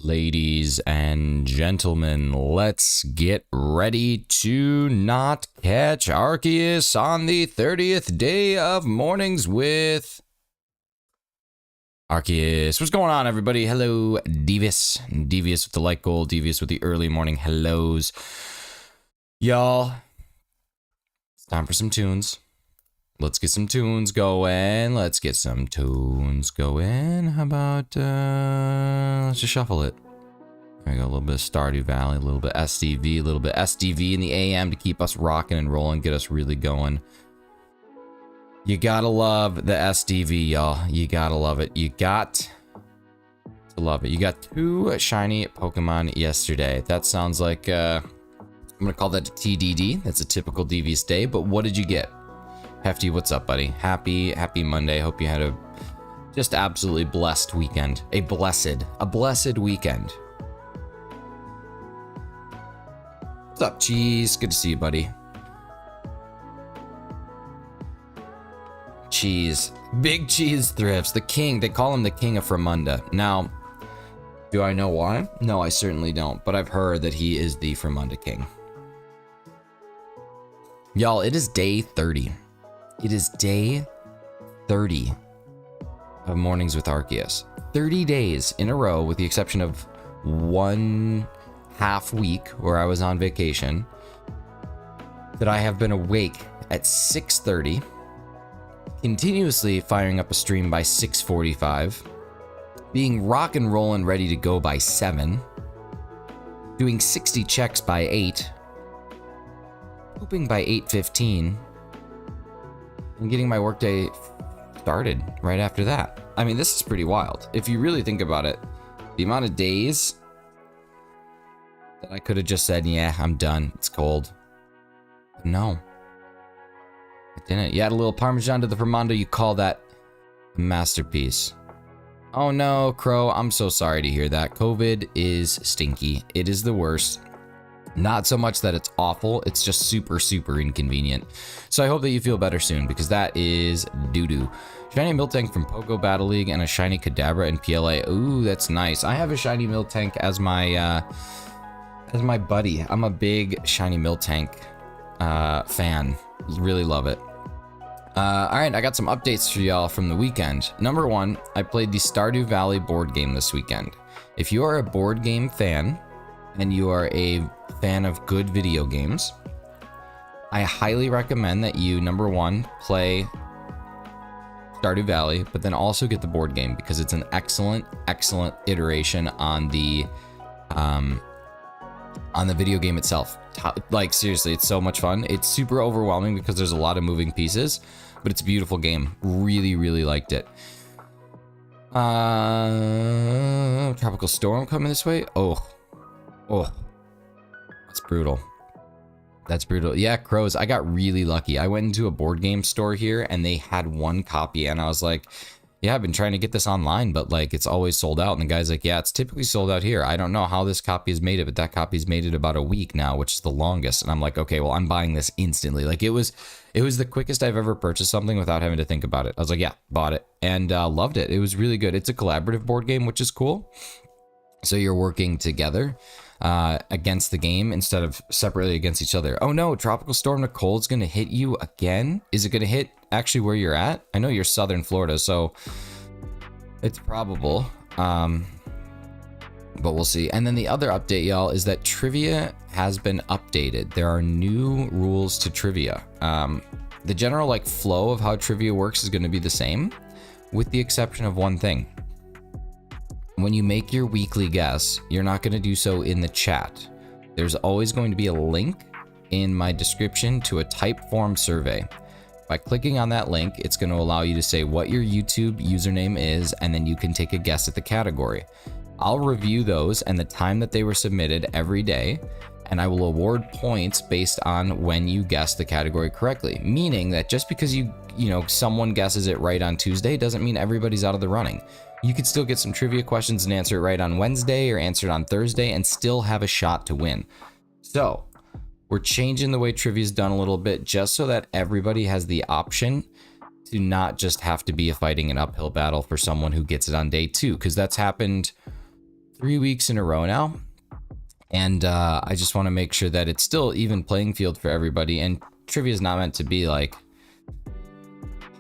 Ladies and gentlemen, let's get ready to not catch Arceus on the 30th day of mornings with Arceus. What's going on, everybody? Hello, Devious. Devious with the light gold, Devious with the early morning hellos. Y'all, it's time for some tunes. Let's get some tunes going. How about, let's just shuffle it. There we go, a little bit of Stardew Valley, a little bit SDV, a little bit SDV in the AM to keep us rocking and rolling, get us really going. You gotta love the SDV, y'all. You gotta love it. You got to love it. You got 2 shiny Pokemon yesterday. That sounds like, I'm gonna call that a TDD. That's a typical Devious day, but what did you get? Hefty, what's up, buddy? Happy Monday. Hope you had a just absolutely blessed weekend. A blessed weekend. What's up, Cheese? Good to see you, buddy. Cheese. Big Cheese Thrifts. The king. They call him the king of Fremunda. Now, do I know why? No, I certainly don't. But I've heard that he is the Fremunda king. Y'all, it is day 30. It is day 30 of Mornings with Arceus. 30 days in a row, with the exception of 1 half week where I was on vacation, that I have been awake at 6:30, continuously firing up a stream by 6:45, being rock and rollin' ready to go by 7, doing 60 checks by 8, pooping by 8:15, and getting my workday started right after that. I mean, this is pretty wild. If you really think about it, the amount of days that I could have just said, yeah, I'm done, it's cold. But no, I didn't. You add a little Parmesan to the Fremunda, you call that a masterpiece. Oh no, Crow, I'm so sorry to hear that. COVID is stinky. It is the worst. Not so much that it's awful, it's just super inconvenient. So I hope that you feel better soon, because that is doo-doo. Shiny Miltank from Pogo Battle League and a shiny Kadabra in PLA. Ooh, that's nice. I have a shiny Miltank as my buddy. I'm a big shiny Miltank fan. Really love it. Alright, I got some updates for y'all from the weekend. Number 1, I played the Stardew Valley board game this weekend. If you are a board game fan, and you are a fan of good video games, I highly recommend that you, number 1, play Stardew Valley, but then also get the board game, because it's an excellent iteration on the video game itself. Like, seriously, it's so much fun. It's super overwhelming because there's a lot of moving pieces, but it's a beautiful game. Really liked it. Tropical storm coming this way. Oh, that's brutal. That's brutal. Yeah, Crows, I got really lucky. I went into a board game store here and they had 1 copy, and I was like, yeah, I've been trying to get this online, but like, it's always sold out. And the guy's like, yeah, it's typically sold out here. I don't know how this copy is made it, but that copy's made it about a week now, which is the longest. And I'm like, okay, well, I'm buying this instantly. Like, it was the quickest I've ever purchased something without having to think about it. I was like, yeah, bought it, and loved it. It was really good. It's a collaborative board game, which is cool. So you're working together against the game instead of separately against each other. Oh no, Tropical Storm Nicole's gonna hit you again? Is it gonna hit actually where you're at? I know you're southern Florida, so it's probable. But we'll see. And then the other update, y'all, is that trivia has been updated. There are new rules to trivia. The general like flow of how trivia works is gonna be the same, with the exception of one thing. When you make your weekly guess, you're not going to do so in the chat. There's always going to be a link in my description to a type form survey. By clicking on that link, it's going to allow you to say what your YouTube username is, and then you can take a guess at the category. I'll review those and the time that they were submitted every day, and I will award points based on when you guessed the category correctly. Meaning that just because someone guesses it right on Tuesday doesn't mean everybody's out of the running. You could still get some trivia questions and answer it right on Wednesday or answer it on Thursday and still have a shot to win. So we're changing the way trivia is done a little bit, just so that everybody has the option to not just have to be fighting an uphill battle for someone who gets it on day 2, because that's happened 3 weeks in a row now. And I just want to make sure that it's still even playing field for everybody. And trivia is not meant to be like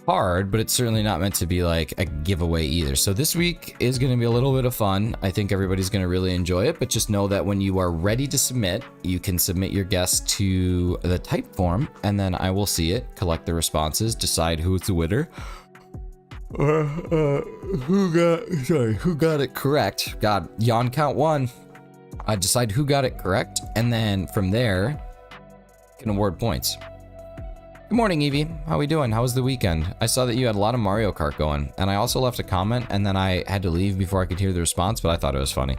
hard, but it's certainly not meant to be like a giveaway either. So this week is going to be a little bit of fun. I think everybody's going to really enjoy it, but just know that when you are ready to submit, you can submit your guess to the type form, and then I will see it, collect the responses, decide who's the winner, or who got it correct. God, yawn count 1. I decide who got it correct, and then from there, can award points. Good morning, Evie. How we doing? How was the weekend? I saw that you had a lot of Mario Kart going, and I also left a comment, and then I had to leave before I could hear the response, but I thought it was funny.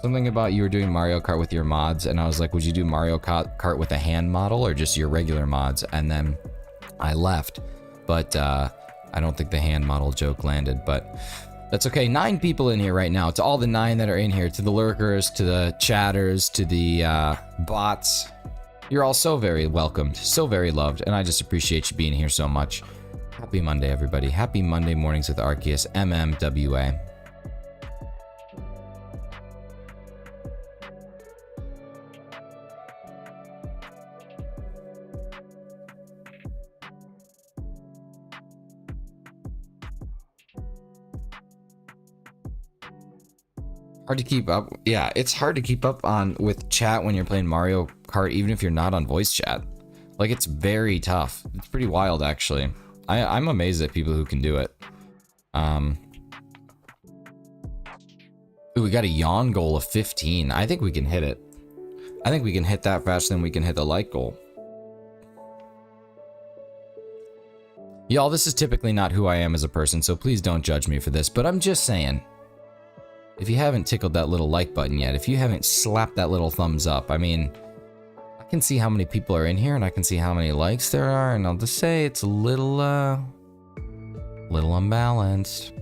Something about you were doing Mario Kart with your mods, and I was like, would you do Mario Kart with a hand model or just your regular mods? And then I left, but I don't think the hand model joke landed, but that's okay. 9 people in here right now. To all the 9 that are in here, to the lurkers, to the chatters, to the bots. You're all so very welcomed, so very loved, and I just appreciate you being here so much. Happy Monday, everybody. Happy Monday mornings with Arceus, MMWA. Hard to keep up. Yeah, it's hard to keep up on with chat when you're playing Mario Kart, even if you're not on voice chat. Like, it's very tough. It's pretty wild, actually. I'm amazed at people who can do it. Ooh, we got a yawn goal of 15. I think we can hit it. I think we can hit that faster than we can hit the like goal. Y'all, this is typically not who I am as a person, so please don't judge me for this, but I'm just saying. If you haven't tickled that little like button yet, if you haven't slapped that little thumbs up, I mean, I can see how many people are in here and I can see how many likes there are, and I'll just say it's a little unbalanced.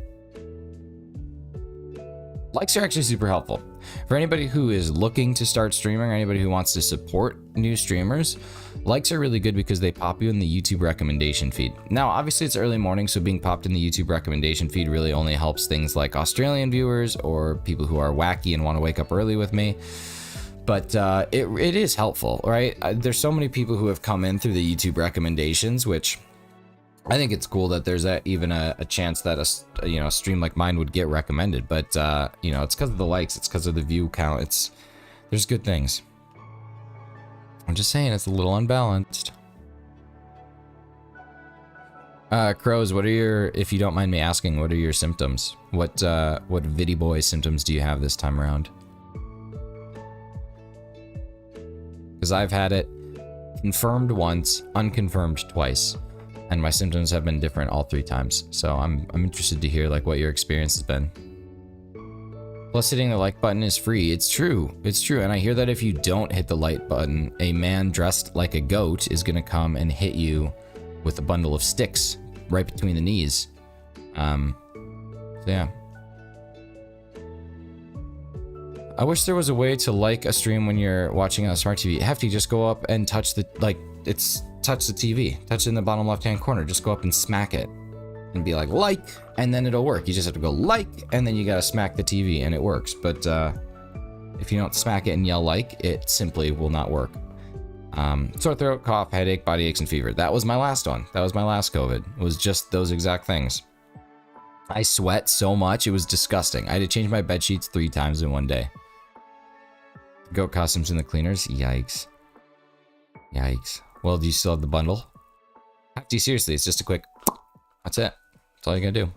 Likes are actually super helpful. For anybody who is looking to start streaming or anybody who wants to support new streamers, likes are really good because they pop you in the YouTube recommendation feed. Now, obviously it's early morning, so being popped in the YouTube recommendation feed really only helps things like Australian viewers or people who are wacky and want to wake up early with me. But it is helpful, right? There's so many people who have come in through the YouTube recommendations, which I think it's cool that there's even a chance that a stream like mine would get recommended. But it's because of the likes, it's because of the view count. There's good things. I'm just saying it's a little unbalanced. Crows, what are your, if you don't mind me asking, what are your symptoms? What Viddy boy symptoms do you have this time around? Because I've had it confirmed once, unconfirmed twice, and my symptoms have been different all 3 times. So I'm interested to hear like what your experience has been. Plus, hitting the like button is free. It's true. It's true. And I hear that if you don't hit the like button, a man dressed like a goat is going to come and hit you with a bundle of sticks right between the knees. So yeah. I wish there was a way to like a stream when you're watching on a smart TV. Hefty, just go up and touch the, touch the TV. Touch it in the bottom left-hand corner. Just go up and smack it. And be like, and then it'll work. You just have to go like, and then you gotta smack the TV, and it works. But if you don't smack it and yell like, it simply will not work. Sore throat, cough, headache, body aches, and fever. That was my last one. That was my last COVID. It was just those exact things. I sweat so much, it was disgusting. I had to change my bed sheets 3 times in one day. Goat costumes in the cleaners? Yikes. Yikes. Well, do you still have the bundle? Hefty, seriously, it's just a quick... That's it. That's all you gotta do.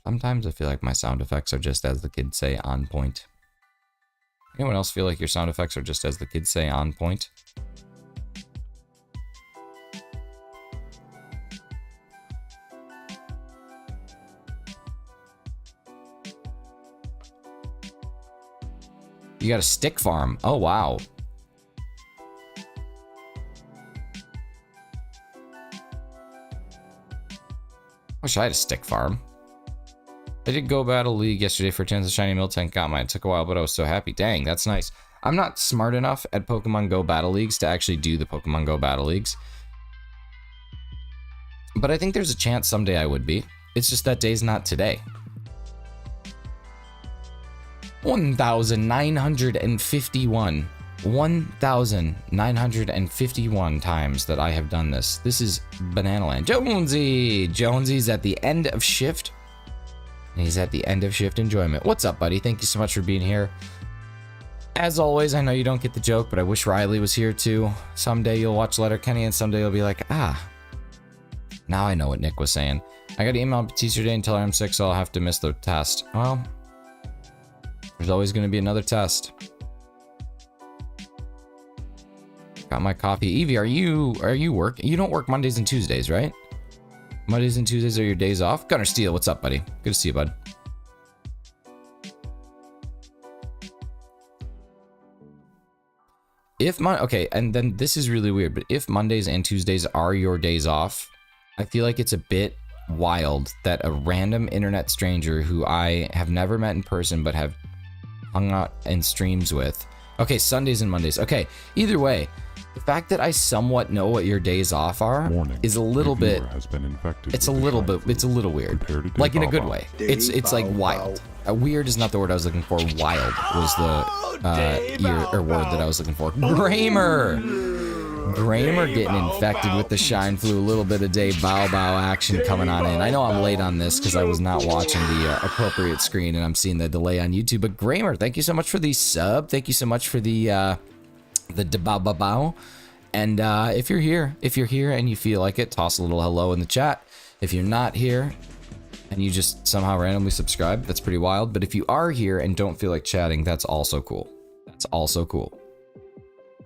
Sometimes I feel like my sound effects are just, as the kids say, on point. Anyone else feel like your sound effects are just, as the kids say, on point? You got a stick farm. Oh, wow. Wish I had a stick farm. I did Go Battle League yesterday for a chance of shiny Miltank. Got mine. It took a while, but I was so happy. Dang, that's nice. I'm not smart enough at Pokemon Go Battle Leagues to actually do the Pokemon Go Battle Leagues. But I think there's a chance someday I would be. It's just that day's not today. 1,951. 1,951 times that I have done this. This is Banana Land. Jonesy's at the end of shift. And he's at the end of shift enjoyment. What's up, buddy? Thank you so much for being here. As always, I know you don't get the joke, but I wish Riley was here too. Someday you'll watch Letterkenny and someday you'll be like, ah, now I know what Nick was saying. I got to email Batiste today and tell her I'm sick, so I'll have to miss the test. Well, there's always going to be another test. Got my coffee. Evie, are you working? You don't work Mondays and Tuesdays, right? Mondays and Tuesdays are your days off? Gunnar Steele, what's up, buddy? Good to see you, bud. Okay, and then this is really weird, but if Mondays and Tuesdays are your days off, I feel like it's a bit wild that a random internet stranger who I have never met in person but have hung out in streams with. Okay, Sundays and Mondays. Okay, either way, the fact that I somewhat know what your days off are is a little bit. It's a little weird, like in a good way. It's like wild. Weird is not the word I was looking for. Wild was the word that I was looking for. Grammar getting infected with the shine flu. A little bit of day bow action coming on in. I know I'm late on this because I was not watching the appropriate screen and I'm seeing the delay on YouTube. But Grammar, thank you so much for the sub. Thank you so much for the bow. And if you're here and you feel like it, toss a little hello in the chat. If you're not here and you just somehow randomly subscribe, that's pretty wild. But if you are here and don't feel like chatting, that's also cool. That's also cool.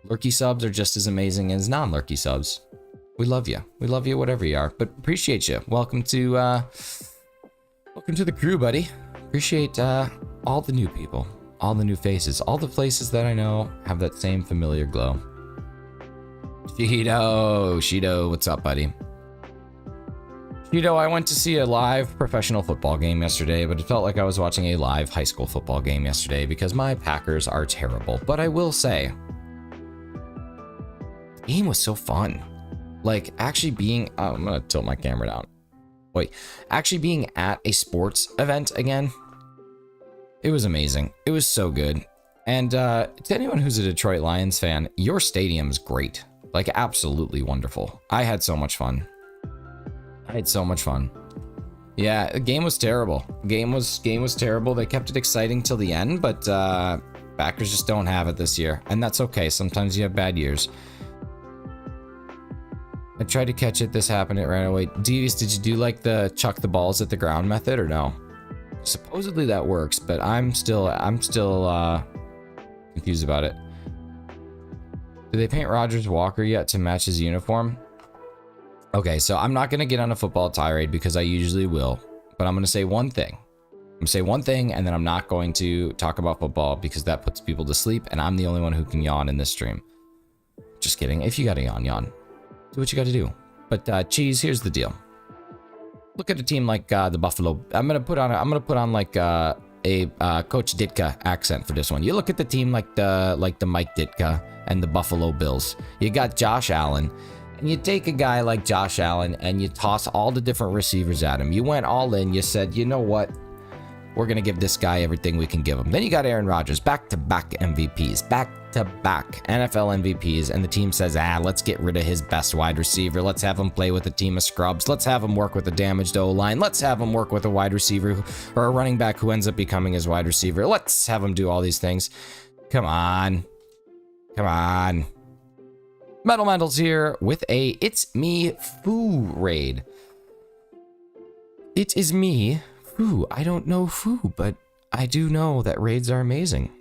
Lurky subs are just as amazing as non-lurky subs. We love you. We love you whatever you are, but appreciate you. Welcome to the crew, buddy. Appreciate all the new people, all the new faces, all the places that I know have that same familiar glow. Shido, what's up, buddy? Shido, I went to see a live professional football game yesterday, but it felt like I was watching a live high school football game yesterday because my Packers are terrible. But I will say, the game was so fun. Like, actually being... I'm gonna tilt my camera down. Wait. Actually being at a sports event again, it was amazing. It was so good. And to anyone who's a Detroit Lions fan, your stadium's great. Like, absolutely wonderful. I had so much fun. Yeah, the game was terrible. Game was terrible. They kept it exciting till the end, but Packers just don't have it this year. And that's okay. Sometimes you have bad years. I tried to catch it. This happened. It ran away. Devious, did you do like the chuck the balls at the ground method or no? Supposedly that works, but I'm still confused about it. Did they paint Rogers Walker yet to match his uniform? Okay, so I'm not gonna get on a football tirade because I usually will, but I'm gonna say one thing. I'm gonna say one thing, and then I'm not going to talk about football because that puts people to sleep, and I'm the only one who can yawn in this stream. Just kidding. If you gotta yawn. Do what you gotta do. But Cheese, here's the deal. Look at a team like the Buffalo. I'm gonna put on like a Coach Ditka accent for this one. You look at the team like the Mike Ditka and the Buffalo Bills. You got Josh Allen, and you take a guy like Josh Allen and you toss all the different receivers at him. You went all in. You said, you know what? We're gonna give this guy everything we can give him. Then you got Aaron Rodgers, back-to-back MVPs, back-to-back NFL MVPs, and the team says, let's get rid of his best wide receiver. Let's have him play with a team of scrubs. Let's have him work with a damaged O-line. Let's have him work with a wide receiver or a running back who ends up becoming his wide receiver. Let's have him do all these things. Come on. Metal Mental's here with a It's Me Foo raid. It is me. Foo. I don't know Foo, but I do know that raids are amazing.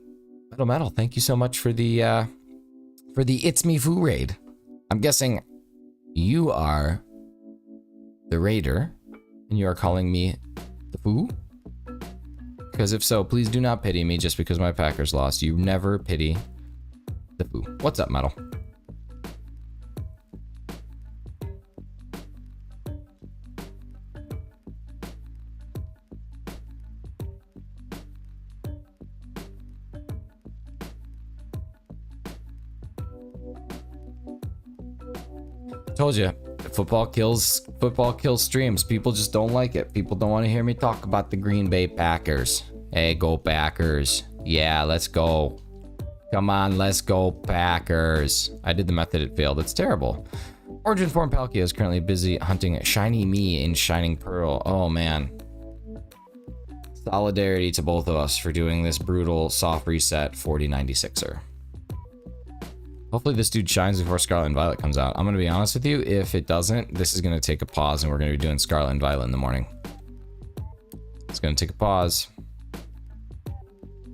Metal, thank you so much for the It's Me Foo raid. I'm guessing you are the raider, and you are calling me the Foo? Because if so, please do not pity me just because my Packers lost. You never pity the Foo. What's up, Metal? Told you, Football kills streams. People just don't like it. People don't want to hear me talk about the Green Bay Packers. Hey, go Packers. Yeah, let's go. Come on, let's go Packers. I did the method, it failed. It's terrible. Origin Form Palkia is currently busy hunting Shiny Me in Shining Pearl. Oh man. Solidarity to both of us for doing this brutal soft reset 4096er. Hopefully this dude shines before Scarlet and Violet comes out. I'm going to be honest with you, if it doesn't, this is going to take a pause and we're going to be doing Scarlet and Violet in the morning. It's going to take a pause.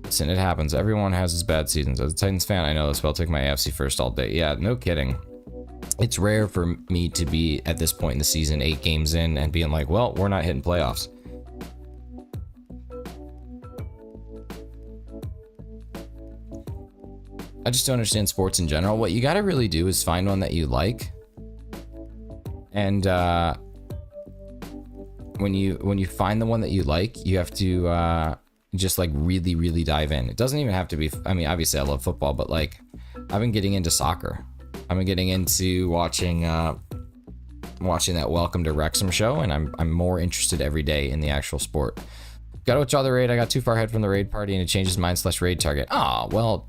Listen, it happens. Everyone has his bad seasons. As a Titans fan, I know this, but I'll take my AFC first all day. Yeah, no kidding. It's rare for me to be at this point in the season, 8 games in, and being like, well, we're not hitting playoffs. I just don't understand sports in general. What you got to really do is find one that you like, and when you find the one that you like, you have to just like really dive in. It doesn't even have to be. I mean, obviously I love football, but like I've been getting into soccer. I've been getting into watching that Welcome to Wrexham show, and I'm more interested every day in the actual sport. Gotta withdraw the raid. I got too far ahead from the raid party and it changed his mind / raid target. Ah, well.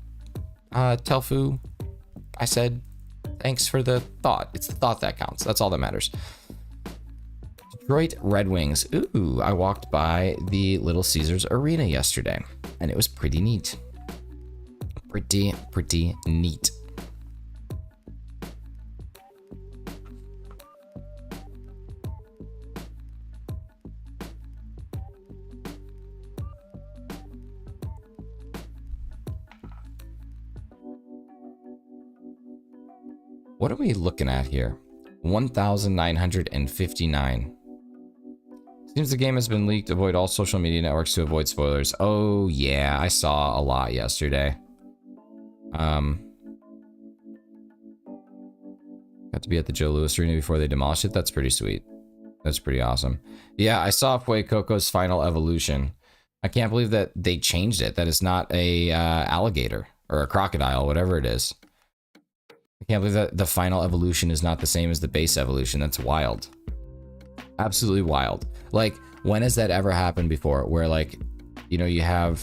Telfu, I said thanks for the thought. It's the thought that counts. That's all that matters. Detroit Red Wings. Ooh, I walked by the Little Caesars Arena yesterday, and it was pretty neat. Pretty neat. What are we looking at here? 1,959. Seems the game has been leaked. Avoid all social media networks to avoid spoilers. Oh yeah, I saw a lot yesterday. Got to be at the Joe Louis Arena before they demolished it. That's pretty sweet. That's pretty awesome. Yeah, I saw Fuecoco's final evolution. I can't believe that they changed it. That it's not a alligator or a crocodile, whatever it is. I can't believe that the final evolution is not the same as the base evolution. That's wild. Absolutely wild. Like, when has that ever happened before? Where, like, you know, you have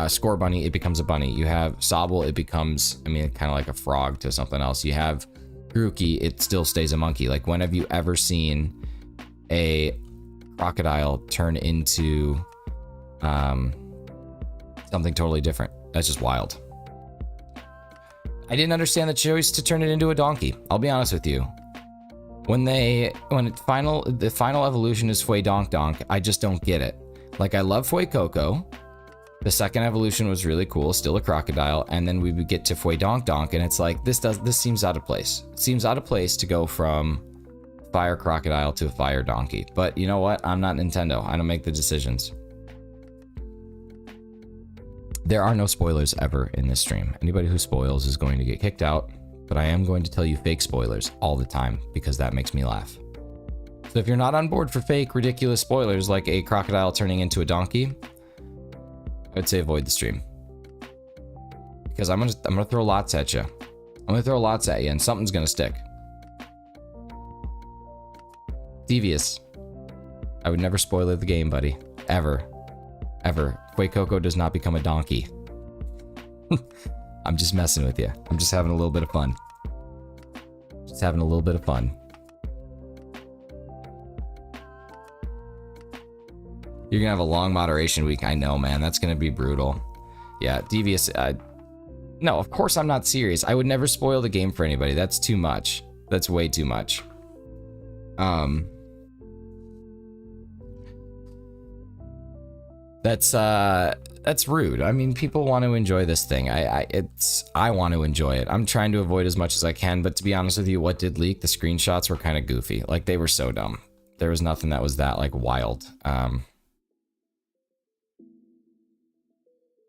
Score Bunny, it becomes a bunny. You have Sobble, it becomes, I mean, kind of like a frog to something else. You have Grookey, it still stays a monkey. Like, when have you ever seen a crocodile turn into something totally different? That's just wild. I didn't understand the choice to turn it into a donkey. I'll be honest with you. When the final evolution is Fue Donk Donk, I just don't get it. Like, I love Fuecoco. The second evolution was really cool, still a crocodile, and then we would get to Fue Donk Donk, and it's like this seems out of place. It seems out of place to go from fire crocodile to fire donkey. But you know what? I'm not Nintendo. I don't make the decisions. There are no spoilers ever in this stream. Anybody who spoils is going to get kicked out, but I am going to tell you fake spoilers all the time because that makes me laugh. So if you're not on board for fake, ridiculous spoilers like a crocodile turning into a donkey, I would say avoid the stream. Because I'm gonna throw lots at you. I'm gonna throw lots at you and something's gonna stick. Devious. I would never spoil the game, buddy. Ever. Ever. Fuecoco does not become a donkey. I'm just messing with you. I'm just having a little bit of fun. Just having a little bit of fun. You're gonna have a long moderation week. I know, man. That's gonna be brutal. Yeah, Devious. No, of course I'm not serious. I would never spoil the game for anybody. That's too much. That's way too much. That's rude. I mean, people want to enjoy this thing. I want to enjoy it. I'm trying to avoid as much as I can, but to be honest with you, what did leak? The screenshots were kind of goofy. Like, they were so dumb. There was nothing that was that, like, wild.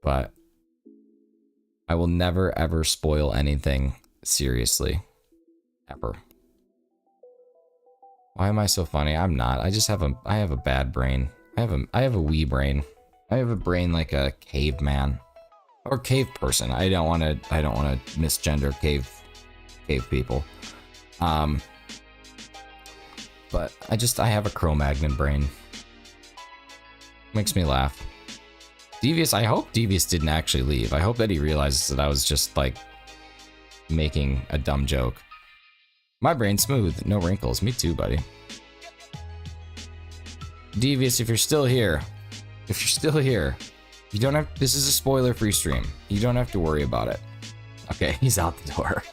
But I will never ever spoil anything seriously. Ever. Why am I so funny? I'm not. I just have a bad brain. I have a wee brain. I have a brain like a caveman or cave person. I don't want to misgender cave people. but I have a Cro-Magnon brain. Makes me laugh. Devious, I hope Devious didn't actually leave. I hope that he realizes that I was just, like, making a dumb joke. My brain's smooth, no wrinkles. Me too, buddy. Devious, if you're still here, you don't have, this is a spoiler-free stream. You don't have to worry about it. Okay, he's out the door.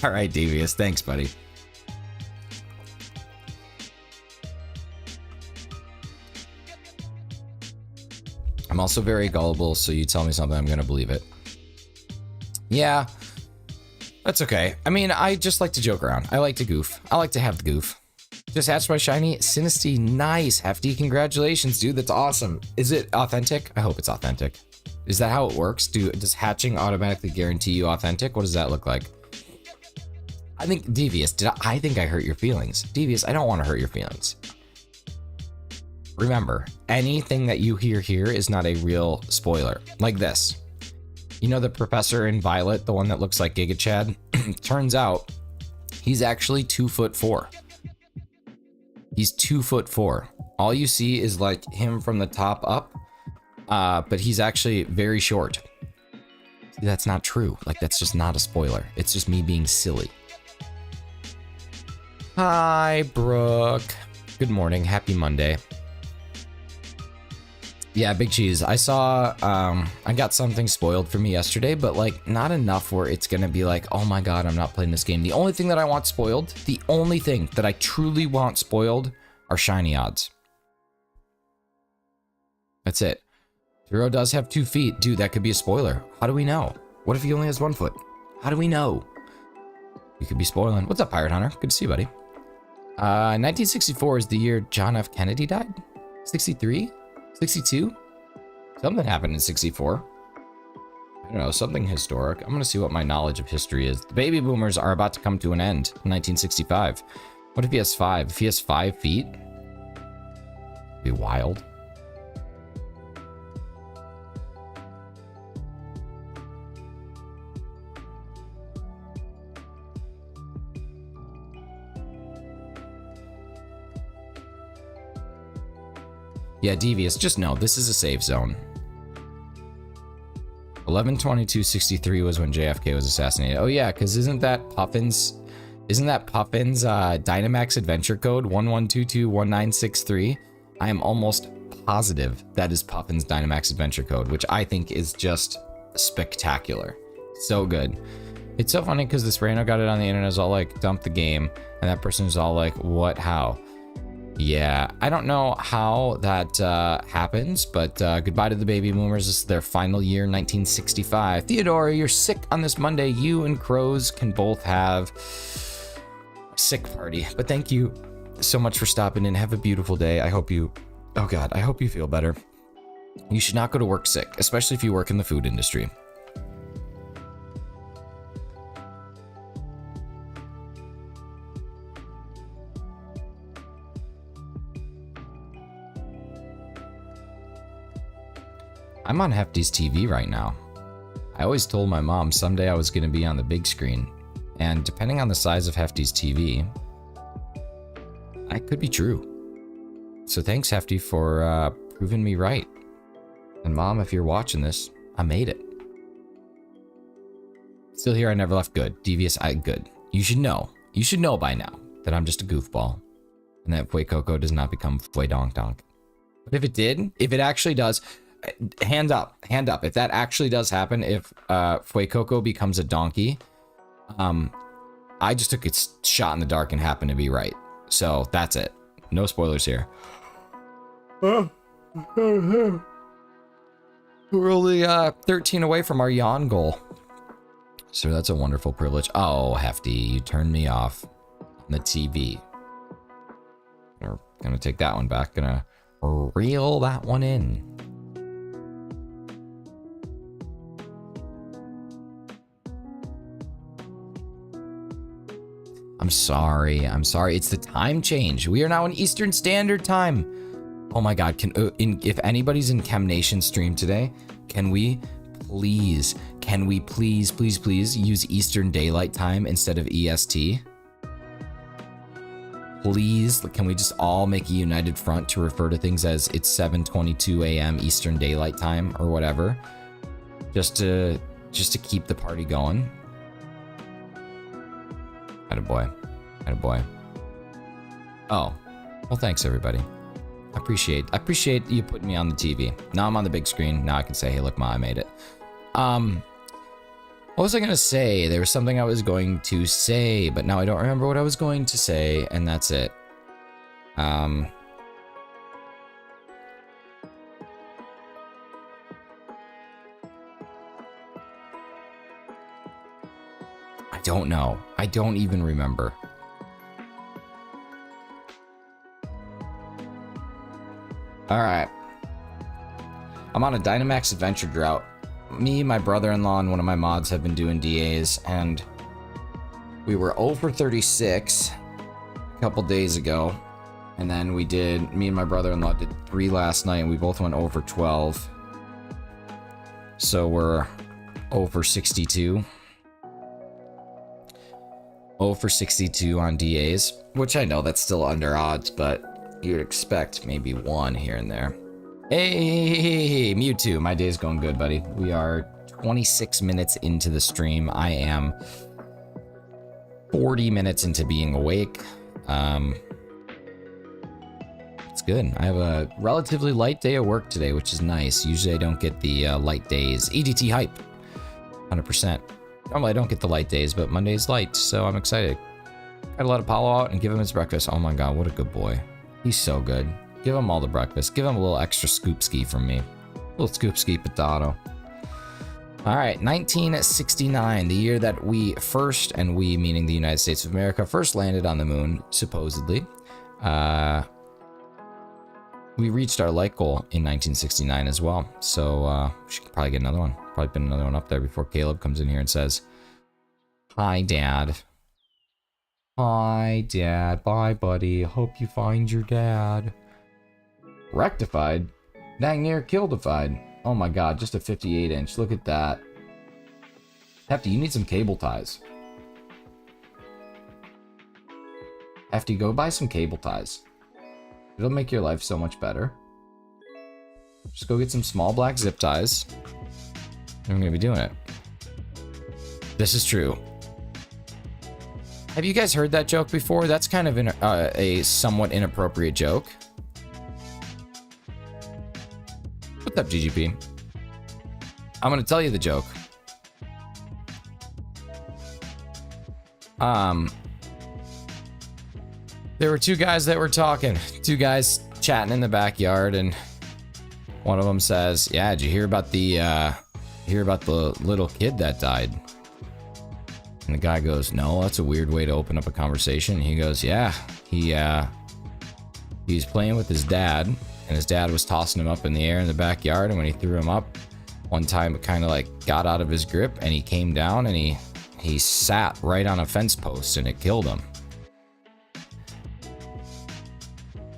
All right, Devious, thanks, buddy. I'm also very gullible, so you tell me something, I'm gonna believe it. Yeah, that's okay. I mean, I just like to joke around. I like to goof. I like to have the goof. Just hatched my shiny Sinisty. Nice, Hefty. Congratulations, dude. That's awesome. Is it authentic? I hope it's authentic. Is that how it works? Does hatching automatically guarantee you authentic? What does that look like? I think Devious. I think I hurt your feelings. Devious, I don't want to hurt your feelings. Remember, anything that you hear here is not a real spoiler. Like this. You know the professor in Violet, the one that looks like Giga Chad? Turns out he's actually 2'4". He's 2'4". All you see is like him from the top up, but he's actually very short. That's not true. Like, that's just not a spoiler. It's just me being silly. Hi, Brooke. Good morning. Happy Monday. Yeah, Big Cheese. I saw, I got something spoiled for me yesterday, but like not enough where it's gonna be like, oh my god, I'm not playing this game. The only thing that I want spoiled, the only thing that I truly want spoiled are shiny odds. That's it. Zero does have 2 feet. Dude, that could be a spoiler. How do we know? What if he only has 1 foot? How do we know? You could be spoiling. What's up, Pirate Hunter? Good to see you, buddy. 1964 is the year John F. Kennedy died? 63? 62? Something happened in 64. I don't know, something historic. I'm gonna see what my knowledge of history is. The baby boomers are about to come to an end in 1965. What if he has 5? If he has 5 feet? It'd be wild. Yeah, Devious, just know, this is a safe zone. 11/22/63 was when JFK was assassinated. Oh yeah, because isn't that Puffin's Dynamax adventure code 11221963? I am almost positive that is Puffin's Dynamax adventure code, which I think is just spectacular. So good. It's so funny because this rando got it on the internet, is all like, dump the game, and that person is all like, what, how? Yeah, I don't know how that happens, but goodbye to the baby boomers. This is their final year, 1965. Theodora, you're sick on this Monday. You and Crows can both have a sick party. But thank you so much for stopping in. Have a beautiful day. I hope you, oh God, I hope you feel better. You should not go to work sick, especially if you work in the food industry. I'm on Hefty's TV right now. I always told my mom someday I was going to be on the big screen, and depending on the size of Hefty's TV, that could be true. So thanks, Hefty, for proving me right. And Mom, if you're watching this, I made it. Still here, I never left. Good. Devious, good. You should know by now that I'm just a goofball, and that Fue Coco does not become Fue Donk Donk. But if it did, if it actually does, hand up, if that actually does happen, if Fue Coco becomes a donkey, I just took a shot in the dark and happened to be right. So that's it. No spoilers here. We're only 13 away from our yawn goal. So that's a wonderful privilege. Oh, Hefty, you turned me off on the TV. We're gonna take that one back. Gonna reel that one in. I'm sorry. It's the time change. We are now in Eastern Standard Time. Oh my God. If anybody's in Chem Nation stream today, can we please use Eastern Daylight Time instead of EST? please, can we just all make a united front to refer to things as it's 7:22 a.m. Eastern Daylight Time or whatever, just to keep the party going. Attaboy. Attaboy. Oh, well, thanks everybody. I appreciate you putting me on the TV. Now I'm on the big screen. Now I can say, hey, look, Ma, I made it. What was I gonna say? There was something I was going to say, but now I don't remember what I was going to say, and that's it. I don't know. I don't even remember. Alright. I'm on a Dynamax Adventure drought. Me, my brother-in-law, and one of my mods have been doing DAs, and we were 0 for 36 a couple days ago, and then me and my brother-in-law did 3 last night, and we both went 0 for 12. So we're 0 for 62. 0 for 62 on DAs, which I know that's still under odds, but you'd expect maybe 1 here and there. Hey, Mewtwo, my day's going good, buddy. We are 26 minutes into the stream. I am 40 minutes into being awake. It's good. I have a relatively light day of work today, which is nice. Usually I don't get the light days. EDT hype, 100%. Normally I don't get the light days, but Monday's light, so I'm excited. Gotta let Apollo out and give him his breakfast. Oh my god, what a good boy. He's so good. Give him all the breakfast. Give him a little extra scoop ski from me. A little scoop ski potato. Alright, 1969, the year that we first, and we meaning the United States of America, first landed on the moon, supposedly. We reached our light goal in 1969 as well, so we should probably get another one. Probably put another one up there before Caleb comes in here and says, "Hi, Dad." "Hi, Dad. Bye, buddy. Hope you find your dad." Rectified? Dang near killified. Oh my god, just a 58-inch. Look at that. Hefty, you need some cable ties. Hefty, go buy some cable ties. It'll make your life so much better. Just go get some small black zip ties. And we're gonna be doing it. This is true. Have you guys heard that joke before? That's kind of a somewhat inappropriate joke. What's up, GGP? I'm gonna tell you the joke. There were 2 guys that were talking. 2 guys chatting in the backyard, and one of them says, "Yeah, did you hear about the little kid that died?" And the guy goes, "No, that's a weird way to open up a conversation." And he goes, "Yeah, he's playing with his dad, and his dad was tossing him up in the air in the backyard, and when he threw him up, one time it kind of like got out of his grip, and he came down, and he sat right on a fence post, and it killed him."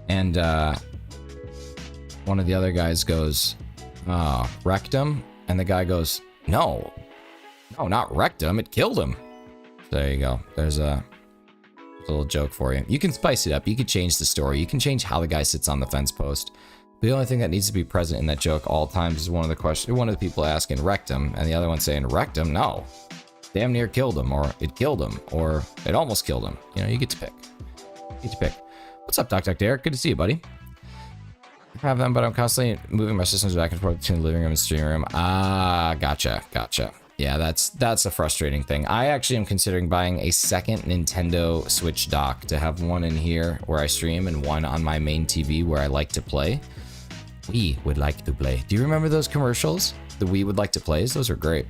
And one of the other guys goes, "Wrecked him?" And the guy goes, No, not wrecked him, it killed him." There you go. There's a little joke for you. You can spice it up. You can change the story. You can change how the guy sits on the fence post. The only thing that needs to be present in that joke all times is one of the people asking, "Wrecked him?" And the other one saying, "Wrecked him? No. Damn near killed him," or "It killed him," or "It almost killed him." You know, you get to pick. What's up, Doc Derek? Good to see you, buddy. I have them, but I'm constantly moving my systems back and forth between the living room and streaming room. Ah, gotcha. Yeah, that's a frustrating thing. I actually am considering buying a second Nintendo Switch dock to have one in here where I stream and one on my main TV where I like to play. We would like to play. Do you remember those commercials? The "We would like to plays? Those are great.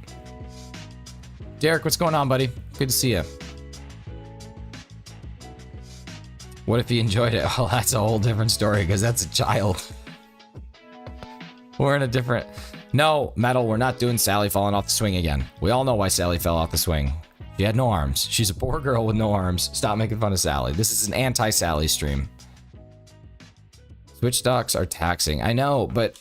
Derek, what's going on, buddy? Good to see you. What if he enjoyed it? Well, that's a whole different story because that's a child. We're in a different... No, Metal, we're not doing Sally falling off the swing again. We all know why Sally fell off the swing. She had no arms. She's a poor girl with no arms. Stop making fun of Sally. This is an anti-Sally stream. Switch docks are taxing. I know, but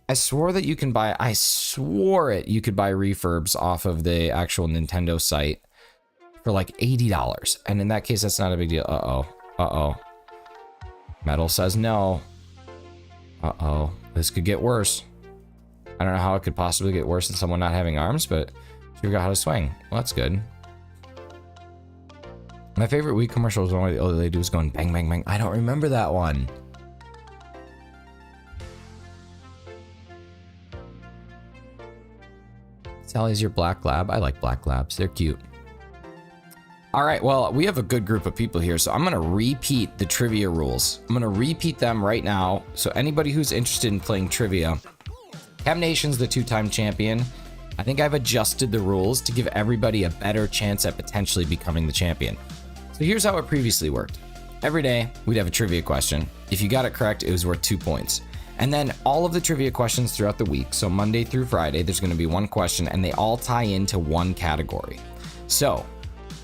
I swore that you can buy... I swore it you could buy refurbs off of the actual Nintendo site for like $80. And in that case, that's not a big deal. Uh-oh. Metal says no. Uh-oh. This could get worse. I don't know how it could possibly get worse than someone not having arms, but she forgot how to swing. Well, that's good. My favorite Wii commercial was one where the old lady was going bang, bang, bang. I don't remember that one. Sally's your black lab. I like black labs. They're cute. All right, well, we have a good group of people here, so I'm going to repeat the trivia rules. I'm going to repeat them right now. So anybody who's interested in playing trivia, Chem Nation's the 2-time champion. I think I've adjusted the rules to give everybody a better chance at potentially becoming the champion. So here's how it previously worked. Every day, we'd have a trivia question. If you got it correct, it was worth 2 points. And then all of the trivia questions throughout the week, so Monday through Friday, there's going to be one question, and they all tie into one category. So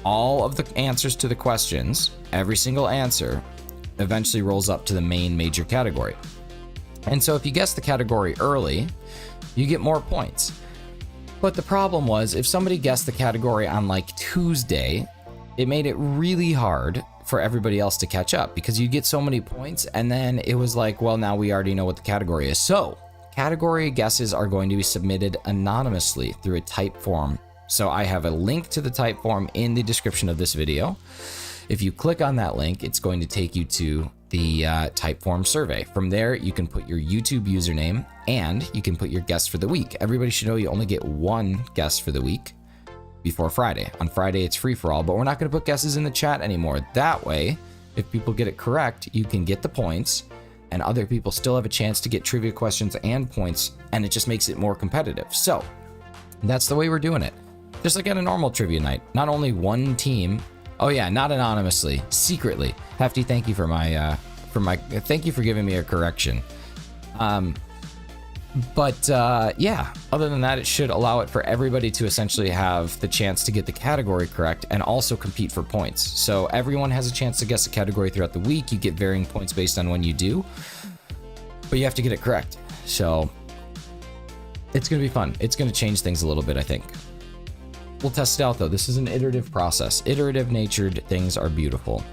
all of the answers to the questions, every single answer, eventually rolls up to the main major category. And so if you guess the category early, you get more points. But the problem was, if somebody guessed the category on like Tuesday, it made it really hard for everybody else to catch up because you get so many points, and then it was like, well, now we already know what the category is. So category guesses are going to be submitted anonymously through a type form. So I have a link to the type form in the description of this video. If you click on that link, it's going to take you to the type form survey. From there, you can put your YouTube username and you can put your guess for the week. Everybody should know you only get one guess for the week before Friday. On Friday, it's free for all, but we're not going to put guesses in the chat anymore. That way, if people get it correct, you can get the points and other people still have a chance to get trivia questions and points, and it just makes it more competitive. So that's the way we're doing it. Just like at a normal trivia night, not only one team. Oh yeah, not anonymously, secretly. Hefty, thank you for my thank you for giving me a correction. Yeah, other than that, it should allow it for everybody to essentially have the chance to get the category correct and also compete for points. So everyone has a chance to guess a category throughout the week. You get varying points based on when you do, but you have to get it correct. So it's going to be fun. It's going to change things a little bit, I think. We'll test it out though. This is an iterative process. Iterative natured things are beautiful.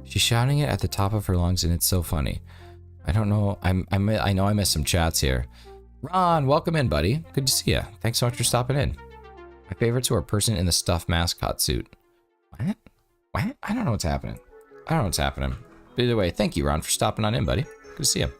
She's shouting it at the top of her lungs and it's so funny. I don't know. I know I missed some chats here. Ron, welcome in, buddy. Good to see you. Thanks so much for stopping in. My favorites are a person in the stuffed mascot suit. What? What? I don't know what's happening. I don't know what's happening. But either way, thank you, Ron, for stopping on in, buddy. Good to see you.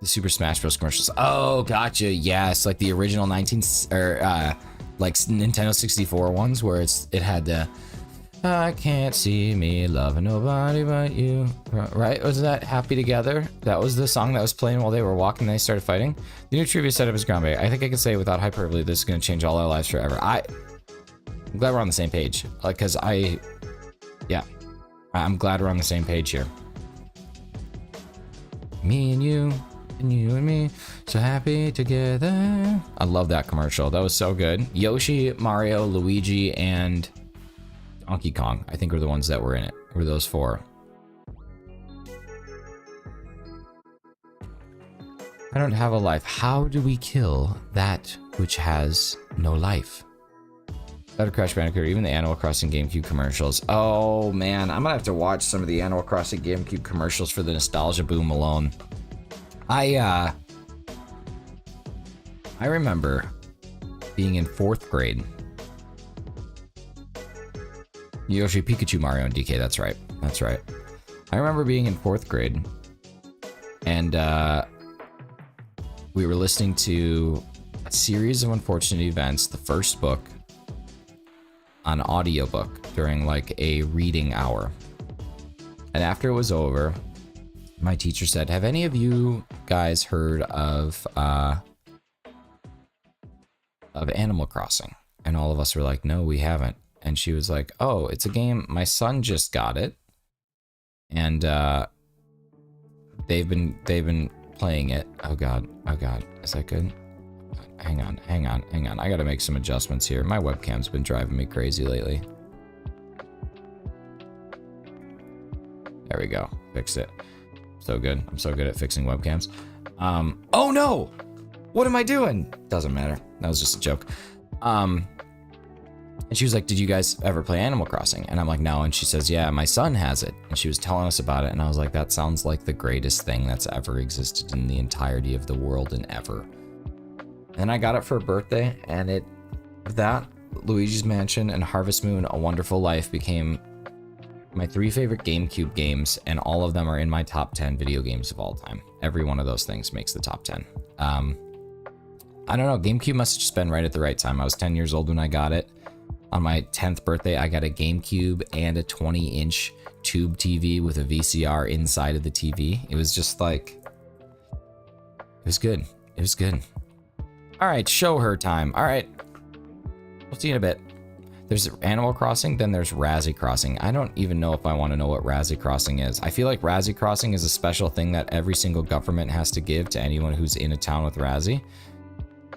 The Super Smash Bros. Commercials. Oh, gotcha. Yes, like the original like Nintendo 64 ones where it had the I can't see me loving nobody but you. Right? Was that Happy Together? That was the song that was playing while they were walking and they started fighting. The new trivia setup is groundbreaking. I think I can say without hyperbole, this is going to change all our lives forever. I'm glad we're on the same page. Because I'm glad we're on the same page here. Me and you. And you and me, so happy together. I love that commercial. That was so good. Yoshi, Mario, Luigi, and Donkey Kong, I think, were the ones that were in it. Were those four? I don't have a life. How do we kill that which has no life? Better Crash Bandicoot, even the Animal Crossing GameCube commercials. Oh man, I'm gonna have to watch some of the Animal Crossing GameCube commercials for the nostalgia boom alone. I remember being in 4th grade. Yoshi, Pikachu, Mario, and DK, that's right. That's right. I remember being in 4th grade, and we were listening to a series of unfortunate events, the first book, on audiobook during like a reading hour. And after it was over, my teacher said, have any of you guys heard of Animal Crossing? And all of us were like, no, we haven't. And she was like, oh, it's a game. My son just got it. And they've been playing it. Oh god, is that good? Hang on. I gotta make some adjustments here. My webcam's been driving me crazy lately. There we go, fixed it. So good. I'm so good at fixing webcams. Oh no! What am I doing? Doesn't matter. That was just a joke. And she was like, did you guys ever play Animal Crossing? And I'm like, no. And she says, yeah, my son has it. And she was telling us about it. And I was like, that sounds like the greatest thing that's ever existed in the entirety of the world and ever. And I got it for a birthday, and that, Luigi's Mansion, and Harvest Moon: A Wonderful Life became my 3 favorite GameCube games, and all of them are in my top 10 video games of all time. Every one of those things makes the top 10. I don't know, GameCube must have just been right at the right time. I was 10 years old when I got it. On my 10th birthday, I got a GameCube and a 20-inch tube TV with a VCR inside of the TV. It was just like, it was good. It was good. All right, show her time. All right, we'll see you in a bit. There's Animal Crossing, then there's Razzie Crossing. I don't even know if I want to know what Razzie Crossing is. I feel like Razzie Crossing is a special thing that every single government has to give to anyone who's in a town with Razzie.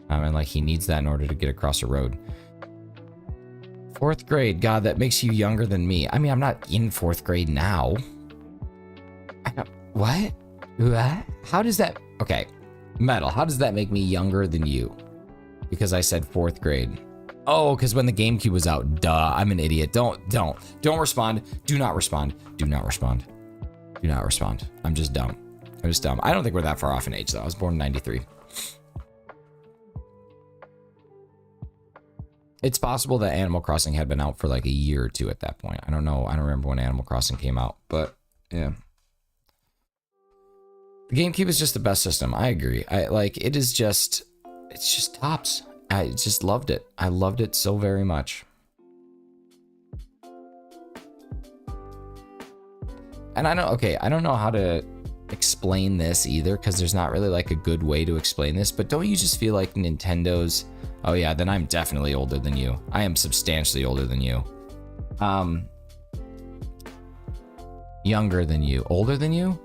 And like he needs that in order to get across a road. 4th grade, God, that makes you younger than me. I mean, I'm not in 4th grade now. What? How does that? Okay, Metal, how does that make me younger than you? Because I said 4th grade. Oh, because when the GameCube was out, duh, I'm an idiot. Don't respond. Do not respond. Do not respond. Do not respond. I'm just dumb. I'm just dumb. I don't think we're that far off in age though. I was born in 93. It's possible that Animal Crossing had been out for like a year or 2 at that point. I don't know. I don't remember when Animal Crossing came out, but yeah. The GameCube is just the best system. I agree. It's just tops. I just loved it. I loved it so very much. And I don't know how to explain this either, because there's not really like a good way to explain this, but don't you just feel like Nintendo's, oh yeah, then I'm definitely older than you. I am substantially older than you. Younger than you. Older than you?